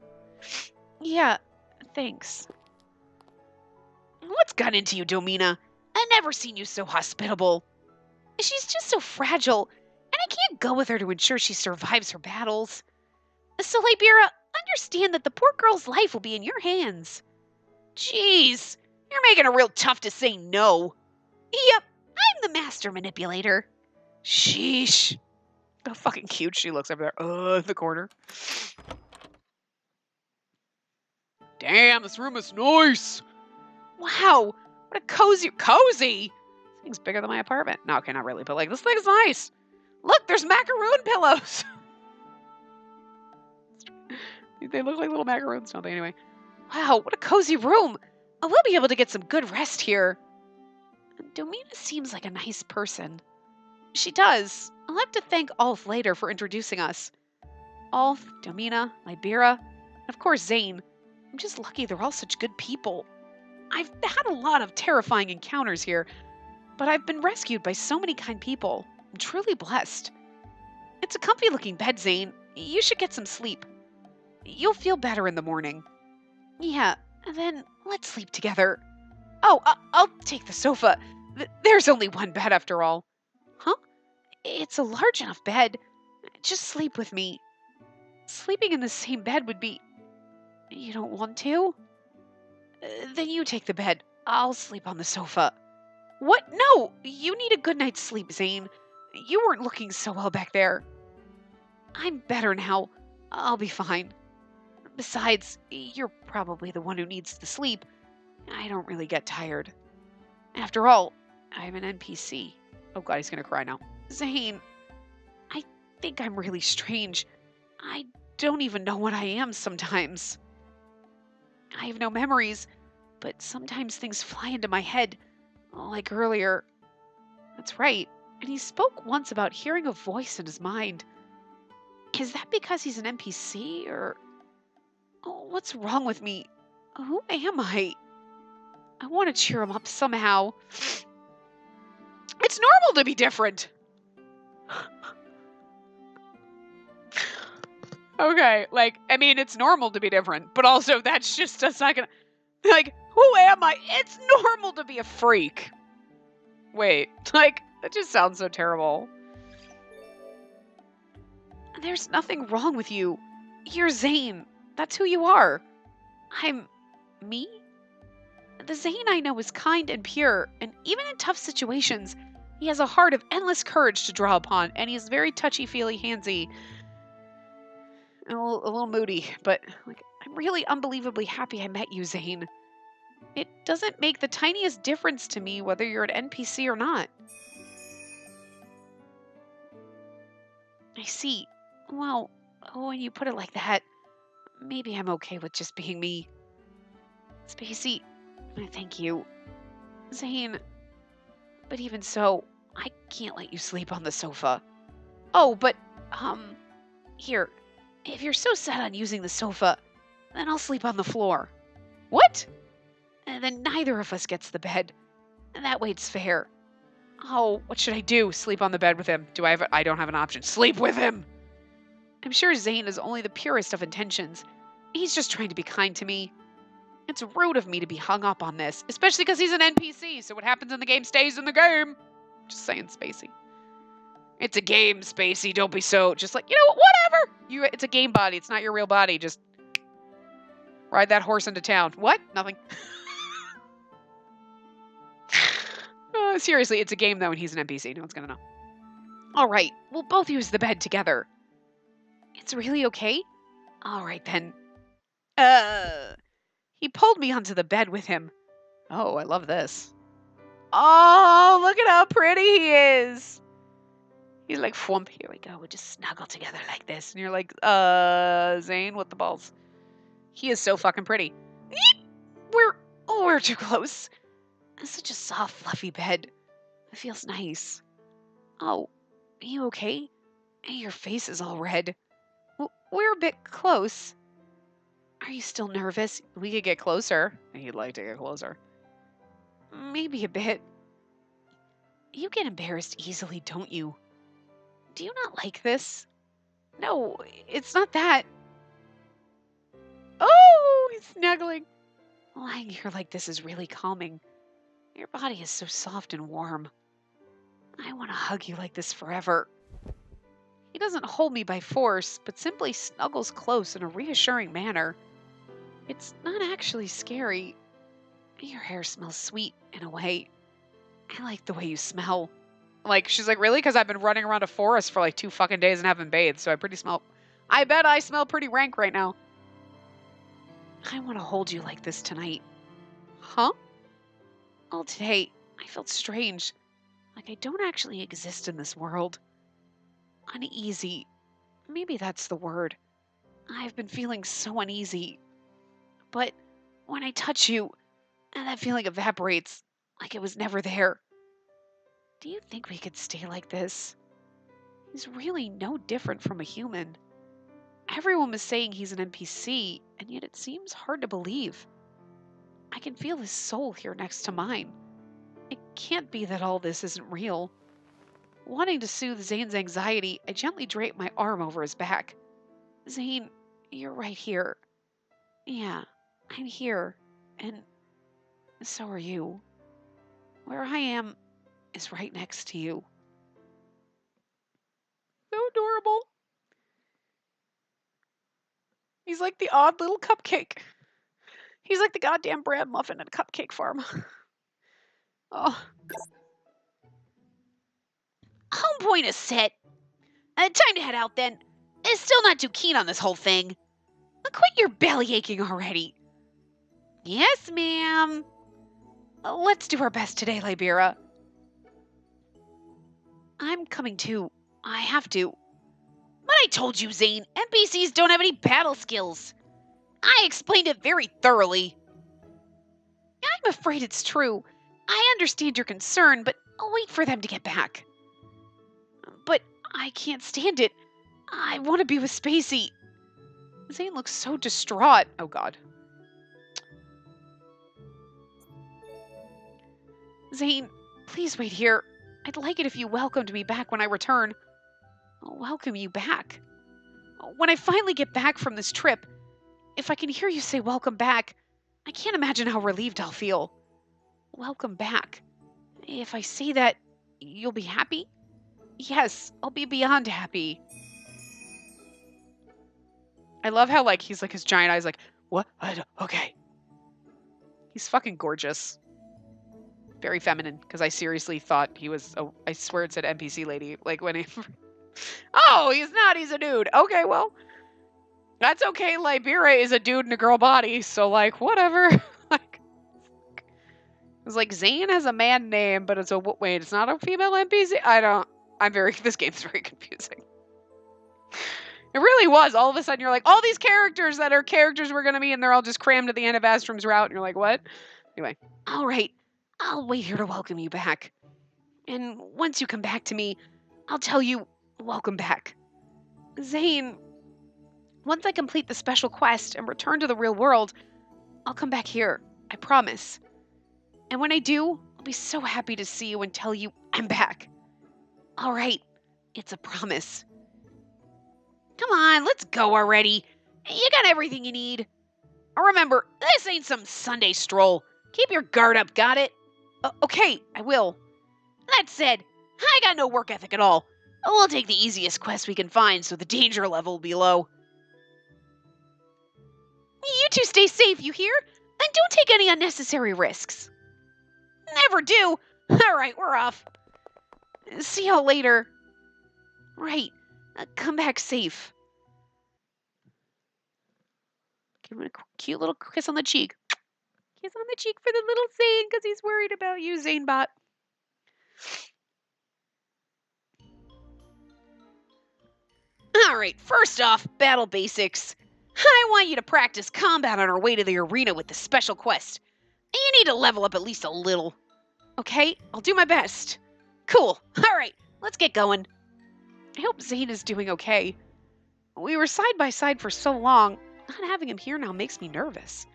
Yeah, thanks. What's got into you, Domina? I never seen you so hospitable. She's just so fragile, and I can't go with her to ensure she survives her battles. So, Libera, understand that the poor girl's life will be in your hands. Jeez, you're making it real tough to say no. Yep, I'm the master manipulator. Sheesh. How fucking cute she looks over there. In the corner. Damn, this room is nice. Wow, what a cozy. This thing's bigger than my apartment. No, okay, not really, but like, this thing's nice. Look, there's macaroon pillows. They look like little macaroons, don't they? Anyway. Wow, what a cozy room. We'll be able to get some good rest here. Domina seems like a nice person. She does. I'll have to thank Ulf later for introducing us. Ulf, Domina, Libera, and of course Zane. I'm just lucky they're all such good people. I've had a lot of terrifying encounters here, but I've been rescued by so many kind people. I'm truly blessed. It's a comfy looking bed, Zane. You should get some sleep. You'll feel better in the morning. Yeah, and then let's sleep together. Oh, I'll take the sofa. There's only one bed after all. Huh? It's a large enough bed. Just sleep with me. Sleeping in the same bed would be... You don't want to? Then you take the bed. I'll sleep on the sofa. What? No! You need a good night's sleep, Zane. You weren't looking so well back there. I'm better now. I'll be fine. Besides, you're probably the one who needs the sleep. I don't really get tired. After all, I'm an NPC. Oh god, he's gonna cry now. Zane, I think I'm really strange. I don't even know what I am sometimes. I have no memories, but sometimes things fly into my head, like earlier. That's right, and he spoke once about hearing a voice in his mind. Is that because he's an NPC, or... Oh, what's wrong with me? Who am I? I want to cheer him up somehow. It's normal to be different. Okay, like, I mean, it's normal to be different, but also that's not gonna... Like, who am I? It's normal to be a freak. Wait, like, that just sounds so terrible. There's nothing wrong with you. You're Zane. That's who you are. I'm... me? The Zane I know is kind and pure, and even in tough situations, he has a heart of endless courage to draw upon, and he's very touchy-feely, handsy, and a little moody, but like, I'm really unbelievably happy I met you, Zane. It doesn't make the tiniest difference to me whether you're an NPC or not. I see. Well, when you put it like that, maybe I'm okay with just being me. Spacey, thank you. Zane, but even so, I can't let you sleep on the sofa. Oh, but, here, if you're so set on using the sofa, then I'll sleep on the floor. What? And then neither of us gets the bed. And that way it's fair. Oh, what should I do? Sleep on the bed with him? I don't have an option. Sleep with him! I'm sure Zane is only the purest of intentions. He's just trying to be kind to me. It's rude of me to be hung up on this, especially because he's an NPC, so what happens in the game stays in the game. Just saying, Spacey. It's a game, Spacey. Don't be so... Just like, you know what? Whatever! It's a game body. It's not your real body. Just ride that horse into town. What? Nothing. Seriously, it's a game, though, and he's an NPC. No one's gonna know. All right, we'll both use the bed together. It's really okay? All right, then. He pulled me onto the bed with him. Oh, I love this. Oh, look at how pretty he is. He's like, whoomp, here we go. We'll just snuggle together like this. And you're like, Zane, what the balls? He is so fucking pretty. We're too close. It's such a soft, fluffy bed. It feels nice. Oh, are you okay? Your face is all red. We're a bit close. Are you still nervous? We could get closer. He'd like to get closer. Maybe a bit. You get embarrassed easily, don't you? Do you not like this? No, it's not that. Oh, he's snuggling. Lying here like this is really calming. Your body is so soft and warm. I want to hug you like this forever. He doesn't hold me by force, but simply snuggles close in a reassuring manner. It's not actually scary. Your hair smells sweet in a way. I like the way you smell. Like, she's like, really? Because I've been running around a forest for like 2 fucking days and haven't bathed, so I bet I smell pretty rank right now. I want to hold you like this tonight. Huh? Well, today, I felt strange. Like I don't actually exist in this world. Uneasy. Maybe that's the word. I've been feeling so uneasy. But when I touch you, and that feeling evaporates, like it was never there. Do you think we could stay like this? He's really no different from a human. Everyone was saying he's an NPC, and yet it seems hard to believe. I can feel his soul here next to mine. It can't be that all this isn't real. Wanting to soothe Zane's anxiety, I gently drape my arm over his back. Zane, you're right here. Yeah, I'm here, and so are you. Where I am is right next to you. So adorable. He's like the odd little cupcake. He's like the goddamn bread muffin at a cupcake farm. Oh. Home point is set. Time to head out then. Still not too keen on this whole thing. Quit your belly aching already. Yes, ma'am. Let's do our best today, Libera. I'm coming too. I have to. But I told you, Zane, NPCs don't have any battle skills. I explained it very thoroughly. I'm afraid it's true. I understand your concern, but I'll wait for them to get back. But I can't stand it. I want to be with Spacey. Zane looks so distraught. Oh, God. Zane, please wait here. I'd like it if you welcomed me back when I return. I'll welcome you back. When I finally get back from this trip, if I can hear you say welcome back, I can't imagine how relieved I'll feel. Welcome back. If I say that, you'll be happy? Yes, I'll be beyond happy. I love how, like, he's like, his giant eyes, like, what? Okay. He's fucking gorgeous. Very feminine, because I seriously thought he was, I swear it said NPC lady, like, when he, oh, he's not, he's a dude. Okay, well, that's okay, Libera is a dude in a girl body, so, like, whatever. Like, it's like, Zane has a man name, but it's a, wait, it's not a female NPC? This game's very confusing. It really was. All of a sudden, you're like, all these characters that are characters we're going to meet, and they're all just crammed at the end of Astrum's route, and you're like, what? Anyway, all right, I'll wait here to welcome you back. And once you come back to me, I'll tell you, welcome back. Zane, once I complete the special quest and return to the real world, I'll come back here. I promise. And when I do, I'll be so happy to see you and tell you I'm back. All right, it's a promise. Come on, let's go already. You got everything you need. Remember, this ain't some Sunday stroll. Keep your guard up, got it? Okay, I will. That said, I got no work ethic at all. We'll take the easiest quest we can find so the danger level will be low. You two stay safe, you hear? And don't take any unnecessary risks. Never do. All right, we're off. See y'all later. Right. Come back safe. Give him a cute little kiss on the cheek. Kiss on the cheek for the little Zane because he's worried about you, Zanebot. All right, first off, battle basics. I want you to practice combat on our way to the arena with the special quest. You need to level up at least a little. Okay, I'll do my best. Cool. All right, let's get going. I hope Zane is doing okay. We were side by side for so long. Not having him here now makes me nervous.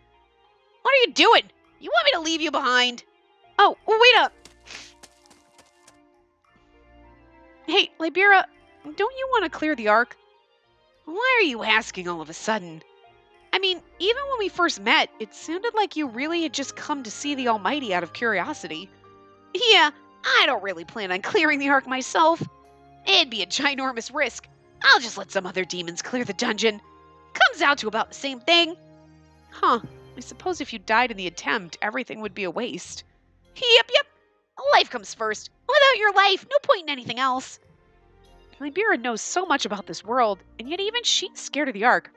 What are you doing? You want me to leave you behind? Oh, wait up! Hey, Libera, don't you want to clear the Ark? Why are you asking all of a sudden? I mean, even when we first met, it sounded like you really had just come to see the Almighty out of curiosity. Yeah, I don't really plan on clearing the Ark myself. It'd be a ginormous risk. I'll just let some other demons clear the dungeon. Comes out to about the same thing. Huh. I suppose if you died in the attempt, everything would be a waste. Yep. Life comes first. Without your life, no point in anything else. Libera knows so much about this world, and yet even she's scared of the Ark.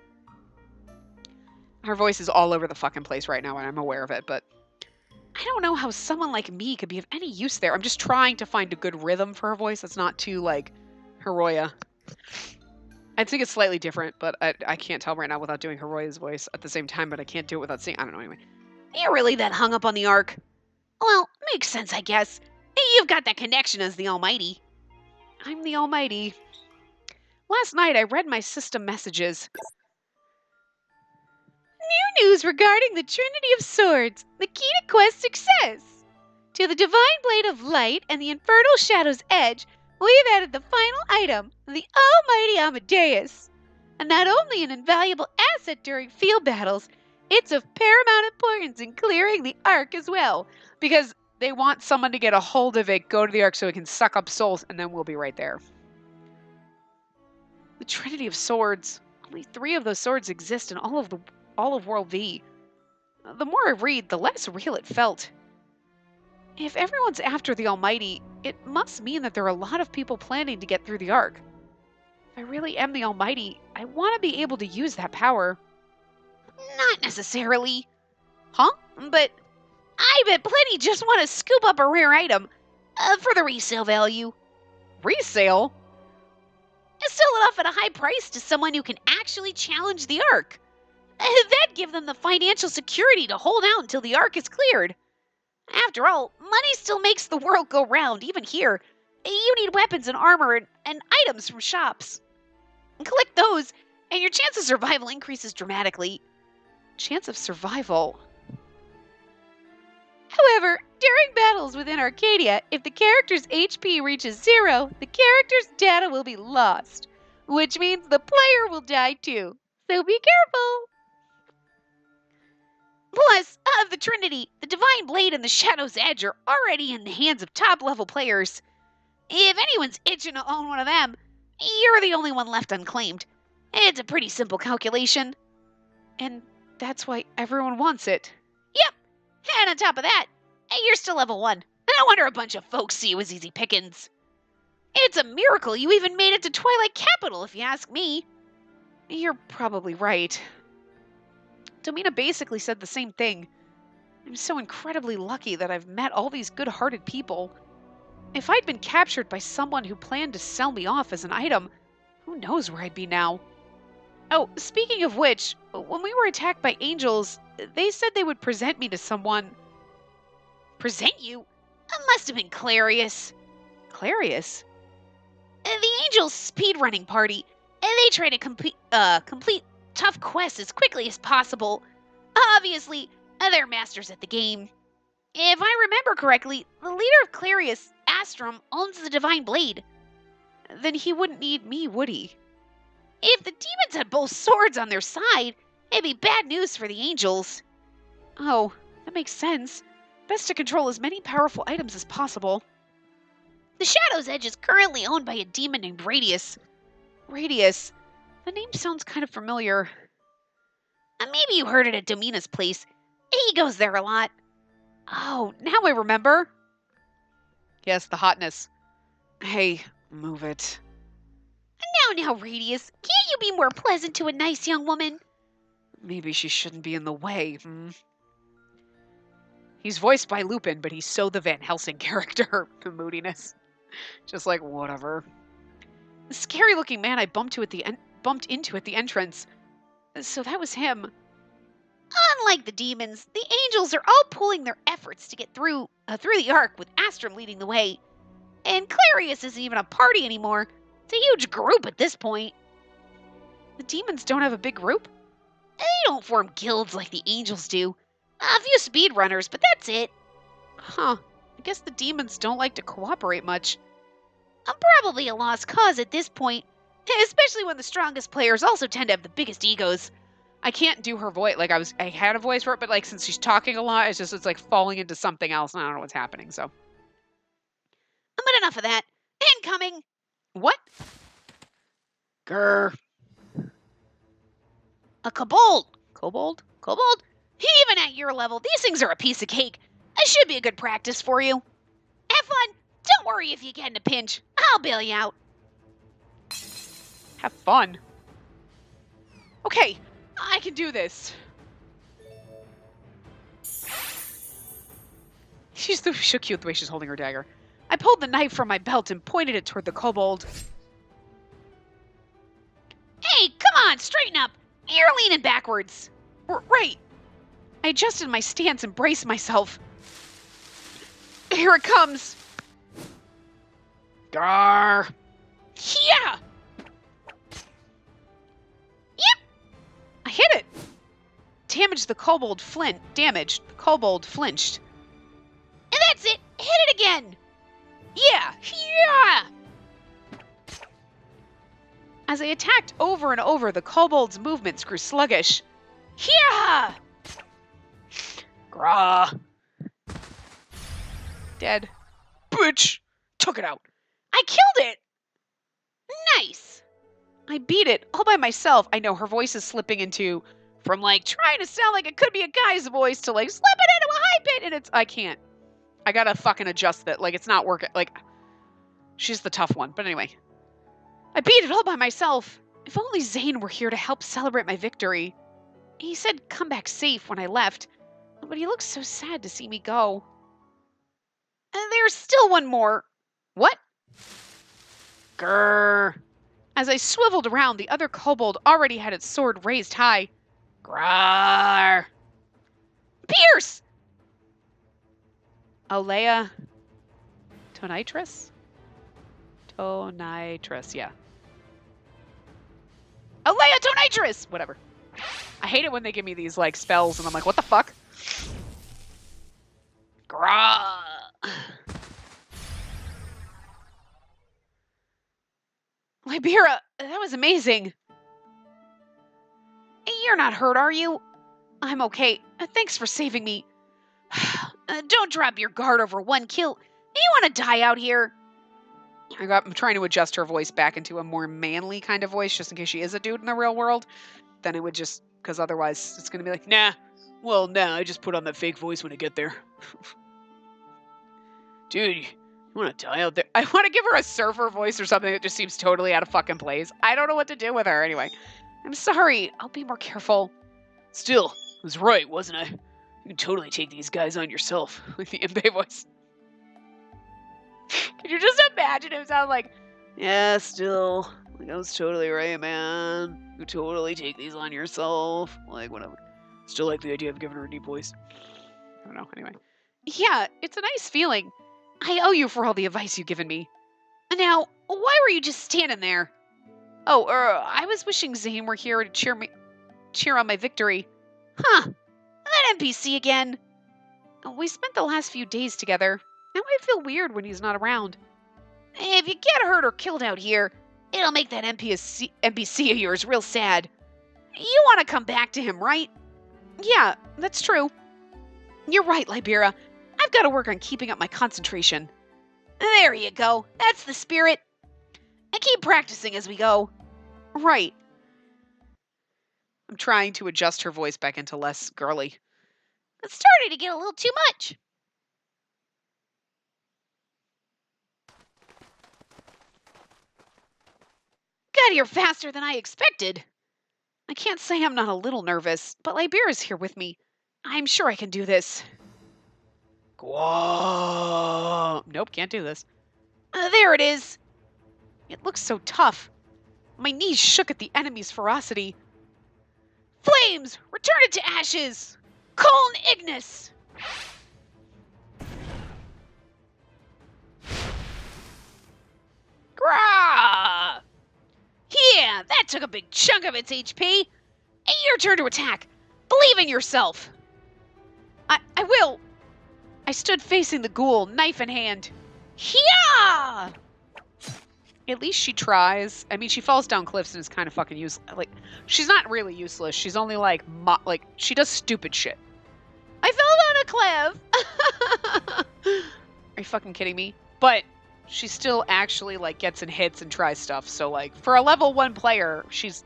Her voice is all over the fucking place right now, and I'm aware of it, but I don't know how someone like me could be of any use there. I'm just trying to find a good rhythm for her voice that's not too, like, Hiroya. I think it's slightly different, but I can't tell right now without doing Hiroya's voice at the same time, but I can't do it without saying, I don't know, anyway. You're really that hung up on the Ark? Well, makes sense, I guess. You've got that connection as the Almighty. I'm the Almighty. Last night I read my system messages. New news regarding the Trinity of Swords, the key to quest success. To the Divine Blade of Light and the Infernal Shadow's Edge, we've added the final item, the Almighty Amadeus. And not only an invaluable asset during field battles, it's of paramount importance in clearing the Ark as well. Because they want someone to get a hold of it, go to the Ark so it can suck up souls, and then we'll be right there. The Trinity of Swords. Only 3 of those swords exist in all of World V. The more I read, the less real it felt. If everyone's after the Almighty, it must mean that there are a lot of people planning to get through the Ark. If I really am the Almighty, I want to be able to use that power. Not necessarily. Huh? But I bet plenty just want to scoop up a rare item for the resale value. Resale? Sell it off at a high price to someone who can actually challenge the Ark. That'd give them the financial security to hold out until the Ark is cleared. After all, money still makes the world go round, even here. You need weapons and armor and items from shops. Collect those, and your chance of survival increases dramatically. Chance of survival. However, during battles within Arcadia, if the character's HP reaches 0, the character's data will be lost, which means the player will die too. So be careful! Plus, of the Trinity, the Divine Blade and the Shadow's Edge are already in the hands of top-level players. If anyone's itching to own one of them, you're the only one left unclaimed. It's a pretty simple calculation. And that's why everyone wants it. Yep, and on top of that, you're still level 1. No wonder a bunch of folks see you as easy pickings. It's a miracle you even made it to Twilight Capital, if you ask me. You're probably right. Domina basically said the same thing. I'm so incredibly lucky that I've met all these good-hearted people. If I'd been captured by someone who planned to sell me off as an item, who knows where I'd be now. Oh, speaking of which, when we were attacked by angels, they said they would present me to someone. Present you? It must have been Clarius. Clarius? The angels' speedrunning party. They try to complete tough quests as quickly as possible. Obviously, they're masters at the game. If I remember correctly, the leader of Clarius, Astrum, owns the Divine Blade. Then he wouldn't need me, would he? If the demons had both swords on their side, it'd be bad news for the angels. Oh, that makes sense. Best to control as many powerful items as possible. The Shadow's Edge is currently owned by a demon named Radius. Radius? The name sounds kind of familiar. Maybe you heard it at Domina's place. He goes there a lot. Oh, now I remember. Yes, the hotness. Hey, move it. Now, Radius, can't you be more pleasant to a nice young woman? Maybe she shouldn't be in the way, He's voiced by Lupin, but he's so the Van Helsing character. The moodiness. Just like, whatever. The scary-looking man I bumped into at the entrance. So that was him. Unlike the demons, the angels are all pulling their efforts to get through the Ark, with Astrum leading the way. And Clarius isn't even a party anymore. It's a huge group at this point. The demons don't have a big group? They don't form guilds like the angels do. A few speedrunners, but that's it. Huh. I guess the demons don't like to cooperate much. I'm probably a lost cause at this point, especially when the strongest players also tend to have the biggest egos. I can't do her voice. Like, I had a voice for it, but like, since she's talking a lot, it's like falling into something else, and I don't know what's happening, so. But enough of that. Incoming! What? Grr. A kobold! Kobold? Kobold? Even at your level, these things are a piece of cake. It should be a good practice for you. Have fun. Don't worry if you get in a pinch. I'll bail you out. Have fun. Okay, I can do this. She's so cute the way she's holding her dagger. I pulled the knife from my belt and pointed it toward the kobold. Hey, come on, straighten up. You're leaning backwards. Right. I adjusted my stance and braced myself. Here it comes. Gar. Yeah. Yep. I hit it. Damaged the kobold flint. Damaged. The kobold flinched. And that's it. Hit it again. Yeah. Yeah. As I attacked over and over, the kobold's movements grew sluggish. Yeah. Grah. Dead. Bitch. Took it out. I killed it. Nice. I beat it all by myself. I know her voice is slipping into from like trying to sound like it could be a guy's voice to like slip it into a high pitch, and I can't. I gotta fucking adjust that. Like, it's not working. Like, she's the tough one. But anyway. I beat it all by myself. If only Zane were here to help celebrate my victory. He said come back safe when I left, but he looks so sad to see me go. And there's still one more. What? Grrr. As I swiveled around, the other kobold already had its sword raised high. Grrr. Pierce! Olea Tonitrus? Tonitrus, yeah. Olea Tonitrus! Whatever. I hate it when they give me these, like, spells, and I'm like, what the fuck? Grah! Libera, that was amazing. You're not hurt, are you? I'm okay. Thanks for saving me. Don't drop your guard over one kill. You want to die out here? I'm trying to adjust her voice back into a more manly kind of voice, just in case she is a dude in the real world. Then it would just, because otherwise it's going to be like, nah. Well, nah, I just put on that fake voice when I get there. Dude, you want to die out there? I want to give her a surfer voice or something that just seems totally out of fucking place. I don't know what to do with her. Anyway, I'm sorry. I'll be more careful. Still, I was right, wasn't I? You can totally take these guys on yourself. Like the Imbe voice. Can you just imagine him sound like, yeah, still, like, I was totally right, man. You totally take these on yourself. Like, whatever. Still like the idea of giving her a deep voice. I don't know, anyway. Yeah, it's a nice feeling. I owe you for all the advice you've given me. Now, why were you just standing there? Oh, I was wishing Zane were here to cheer on my victory. Huh, that NPC again. We spent the last few days together. Now I feel weird when he's not around. If you get hurt or killed out here, it'll make that NPC of yours real sad. You want to come back to him, right? Yeah, that's true. You're right, Libera. I've got to work on keeping up my concentration. There you go. That's the spirit. And keep practicing as we go. Right. I'm trying to adjust her voice back into less girly. It's starting to get a little too much. Got here faster than I expected. I can't say I'm not a little nervous, but Libera's here with me. I'm sure I can do this. Whoa. Nope, can't do this. There it is. It looks so tough. My knees shook at the enemy's ferocity. Flames! Return it to ashes! Coln Ignis! Grah! Yeah, that took a big chunk of its HP. Your turn to attack. Believe in yourself. I will. I stood facing the ghoul, knife in hand. Yeah! At least she tries. I mean, she falls down cliffs and is kind of fucking useless. Like, she's not really useless. She's only like she does stupid shit. I fell down a cliff. Are you fucking kidding me? But she still actually like gets and hits and tries stuff. So like for a level 1 player, she's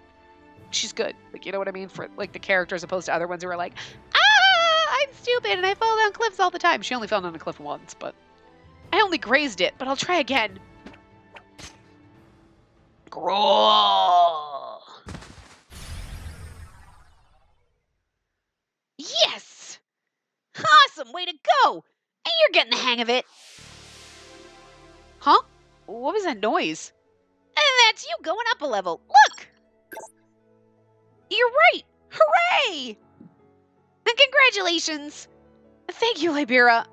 good. Like, you know what I mean? For like the character as opposed to other ones who are like, I'm stupid and I fall down cliffs all the time. She only fell down a cliff once, but I only grazed it, but I'll try again. Growl. Yes! Awesome, way to go! And you're getting the hang of it. Huh? What was that noise? And that's you going up a level. Look! You're right! Hooray! And congratulations! Thank you, Libera.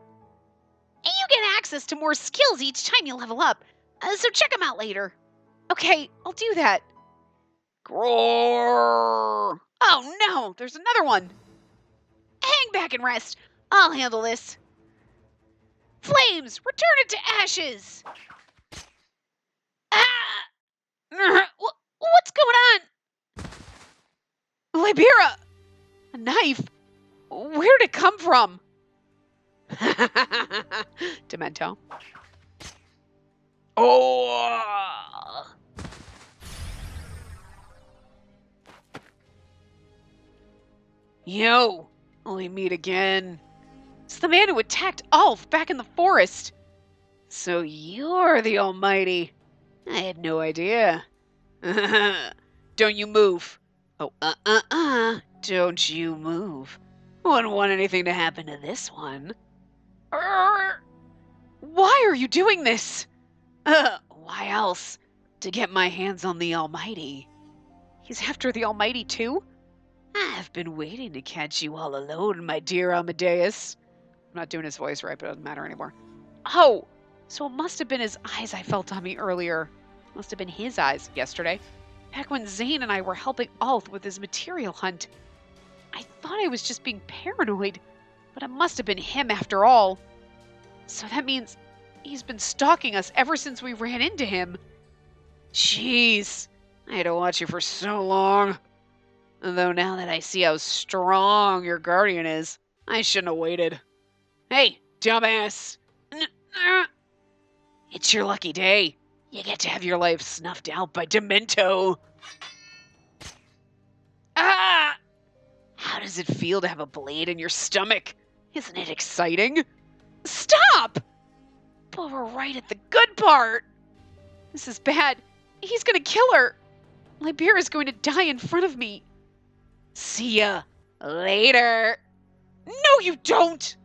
And you get access to more skills each time you level up. So check them out later. Okay, I'll do that. Grrr. Oh no, there's another one. Hang back and rest. I'll handle this. Flames, return it to ashes. What's going on? Libera! A knife? Where did it come from? Demento. Oh! Yo, we meet again. It's the man who attacked Ulf back in the forest. So you're the Almighty. I had no idea. Don't you move. Oh, don't you move. Wouldn't want anything to happen to this one. Why are you doing this? Why else? To get my hands on the Almighty. He's after the Almighty too? I've been waiting to catch you all alone, my dear Amadeus. I'm not doing his voice right, but it doesn't matter anymore. Oh, so it must have been his eyes I felt on me earlier. Must have been his eyes yesterday. Back when Zane and I were helping Ulf with his material hunt. I thought I was just being paranoid, but it must have been him after all. So that means he's been stalking us ever since we ran into him. Jeez, I had to watch you for so long. Though now that I see how strong your guardian is, I shouldn't have waited. Hey, dumbass! It's your lucky day. You get to have your life snuffed out by Demento. Ah! How does it feel to have a blade in your stomach? Isn't it exciting? Stop! But we're right at the good part. This is bad. He's gonna kill her. Libera's going to die in front of me. See ya later. No, you don't!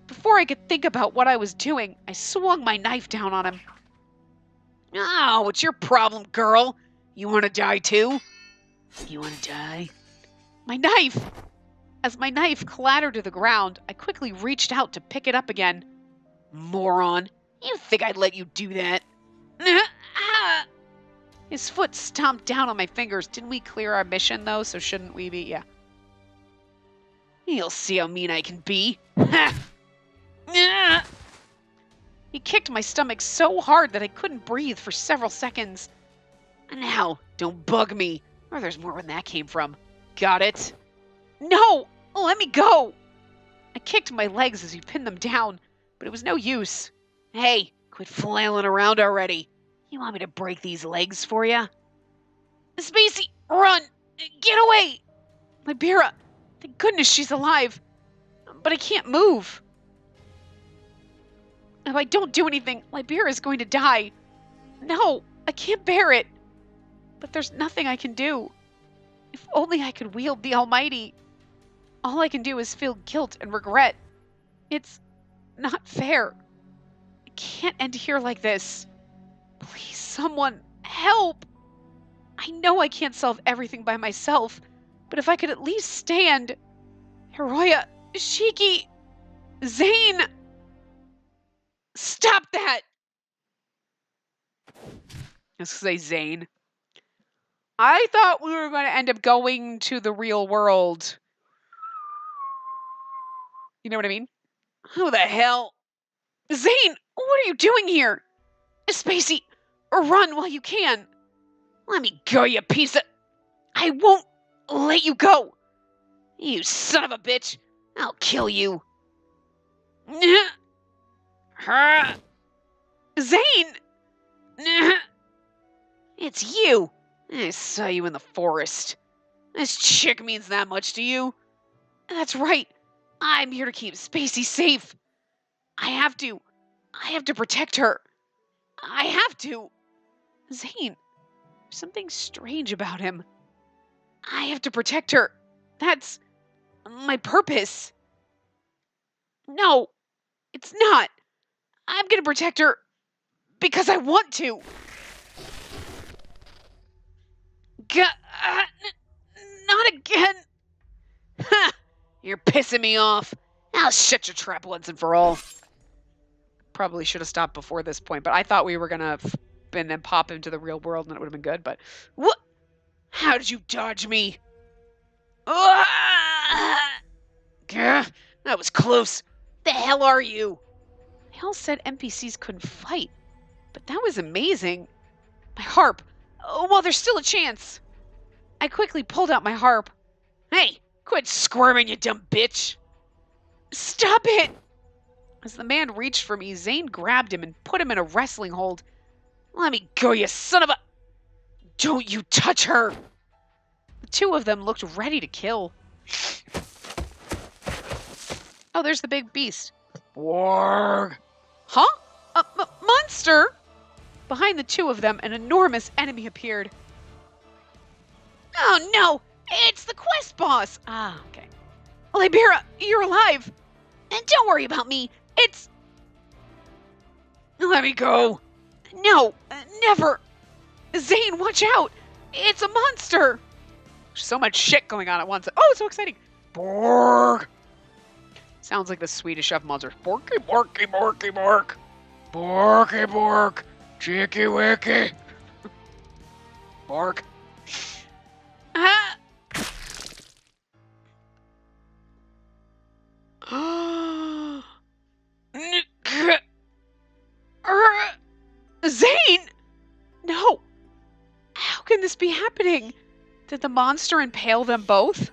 Before I could think about what I was doing, I swung my knife down on him. Oh, what's your problem, girl? You want to die too? You want to die? My knife! As my knife clattered to the ground, I quickly reached out to pick it up again. Moron. You think I'd let you do that? His foot stomped down on my fingers. Didn't we clear our mission, though? So shouldn't we be? Yeah. You'll see how mean I can be. He kicked my stomach so hard that I couldn't breathe for several seconds. Now, don't bug me, or there's more where that came from. Got it? No! Let me go! I kicked my legs as he pinned them down, but it was no use. Hey, quit flailing around already. You want me to break these legs for you? Spacey, run! Get away! Libera, thank goodness she's alive. But I can't move. If I don't do anything, Libera is going to die. No, I can't bear it. But there's nothing I can do. If only I could wield the Almighty. All I can do is feel guilt and regret. It's not fair. I can't end here like this. Please, someone, help! I know I can't solve everything by myself, but if I could at least stand... Hiroya, Shiki, Zane... Stop that! Let's say Zane. I thought we were going to end up going to the real world. You know what I mean? Who the hell? Zane, what are you doing here? Spacey, run while you can. Let me go, you piece of... I won't let you go. You son of a bitch. I'll kill you. Zane! It's you. I saw you in the forest. This chick means that much to you? That's right. I'm here to keep Spacey safe. I have to protect her. I have to. Zane, there's something strange about him. I have to protect her. That's my purpose. No, it's not. I'm going to protect her because I want to. Not again. Ha! You're pissing me off. I'll shut your trap once and for all. Probably should have stopped before this point, but I thought we were going to and then pop into the real world and it would have been good, but what? How did you dodge me? Gah, that was close. The hell are you? They all said NPCs couldn't fight, but that was amazing. My harp. Oh, well, there's still a chance. I quickly pulled out my harp. Hey, quit squirming, you dumb bitch. Stop it! As the man reached for me, Zane grabbed him and put him in a wrestling hold. Let me go, you son of a... Don't you touch her! The two of them looked ready to kill. Oh, there's the big beast. Warg! Huh? A monster? Behind the two of them, an enormous enemy appeared. Oh no! It's the quest boss! Ah, okay. Libera, you're alive! And don't worry about me. It's... Let me go. No, never. Zane, watch out. It's a monster. There's so much shit going on at once. Oh, it's so exciting. Borg! Sounds like the Swedish chef monster. Borky, borky, borky, bork. Borky, bork. Chicky, wicky. Bork. Ah! Zane! No! How can this be happening? Did the monster impale them both?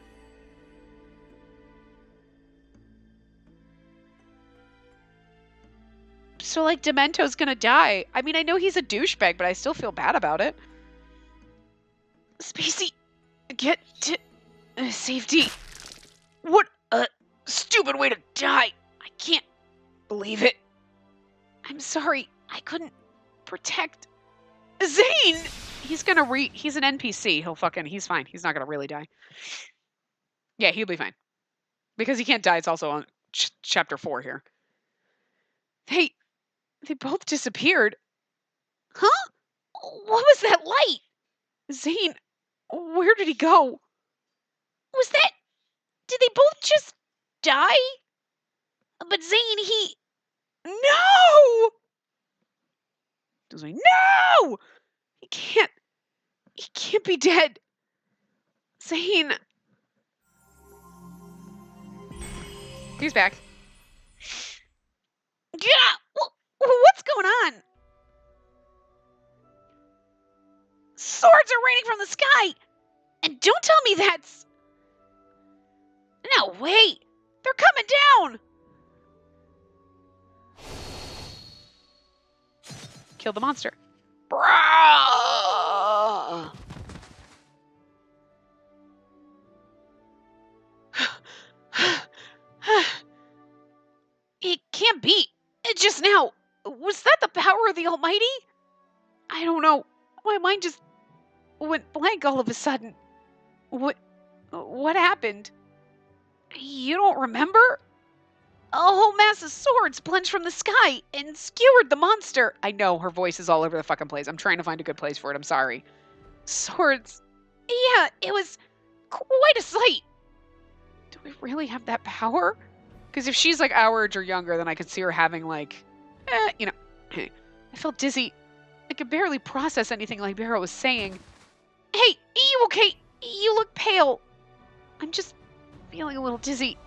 So, like, Demento's gonna die. I mean, I know he's a douchebag, but I still feel bad about it. Spacey, get to safety. What a stupid way to die. I can't believe it. I'm sorry. I couldn't protect Zane. He's an NPC. He's fine. He's not gonna really die. Yeah, he'll be fine. Because he can't die, it's also on chapter 4 here. They both disappeared. Huh? What was that light? Zane, where did he go? Did they both just die? But Zane, No! No! He can't be dead. Zane. He's back. Yeah! What's going on? Swords are raining from the sky! And don't tell me that's... No, wait! They're coming down! Kill the monster. Bruh! It can't be. Just now. Was that the power of the Almighty? I don't know. My mind just went blank all of a sudden. What happened? You don't remember? A whole mass of swords plunged from the sky and skewered the monster. I know, her voice is all over the fucking place. I'm trying to find a good place for it. I'm sorry. Swords. Yeah, it was quite a sight. Do we really have that power? Because if she's like our age or younger, then I could see her having like, I felt dizzy. I could barely process anything like Barrow was saying. Hey, you okay? You look pale. I'm just feeling a little dizzy.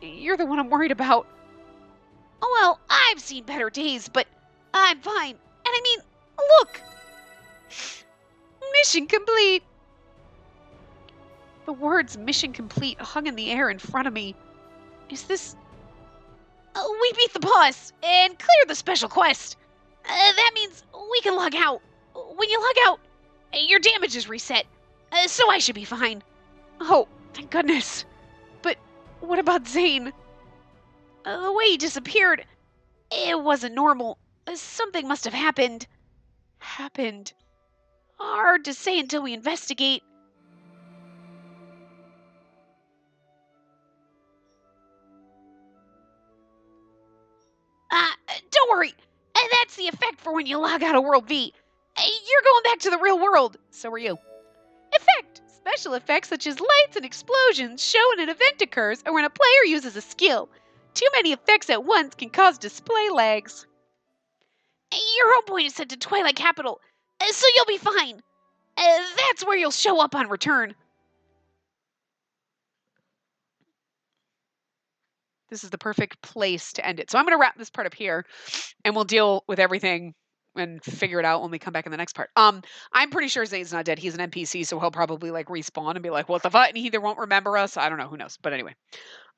You're the one I'm worried about. Oh, well, I've seen better days, but I'm fine. And I mean, look! Mission complete! The words mission complete hung in the air in front of me. Is this... we beat the boss and cleared the special quest. That means we can log out. When you log out, your damage is reset. So I should be fine. Oh, thank goodness. But what about Zane? The way he disappeared, it wasn't normal. Something must have happened. Happened. Hard to say until we investigate. Don't worry. That's the effect for when you log out of World V. You're going back to the real world. So are you. Effect. Special effects such as lights and explosions show when an event occurs or when a player uses a skill. Too many effects at once can cause display lags. Your home point is set to Twilight Capital, so you'll be fine. That's where you'll show up on return. This is the perfect place to end it. So I'm going to wrap this part up here, and we'll deal with everything and figure it out when we come back in the next part. I'm pretty sure Zane's not dead. He's an NPC, so he'll probably like respawn and be like, "What the fuck?" And he either won't remember us. I don't know. Who knows? But anyway,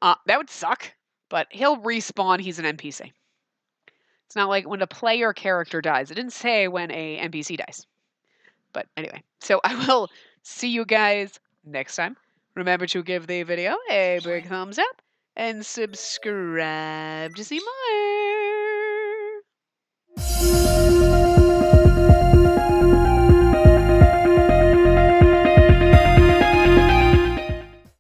that would suck. But he'll respawn. He's an NPC. It's not like when a player character dies. It didn't say when a NPC dies. But anyway, so I will see you guys next time. Remember to give the video a big thumbs up and subscribe to see more.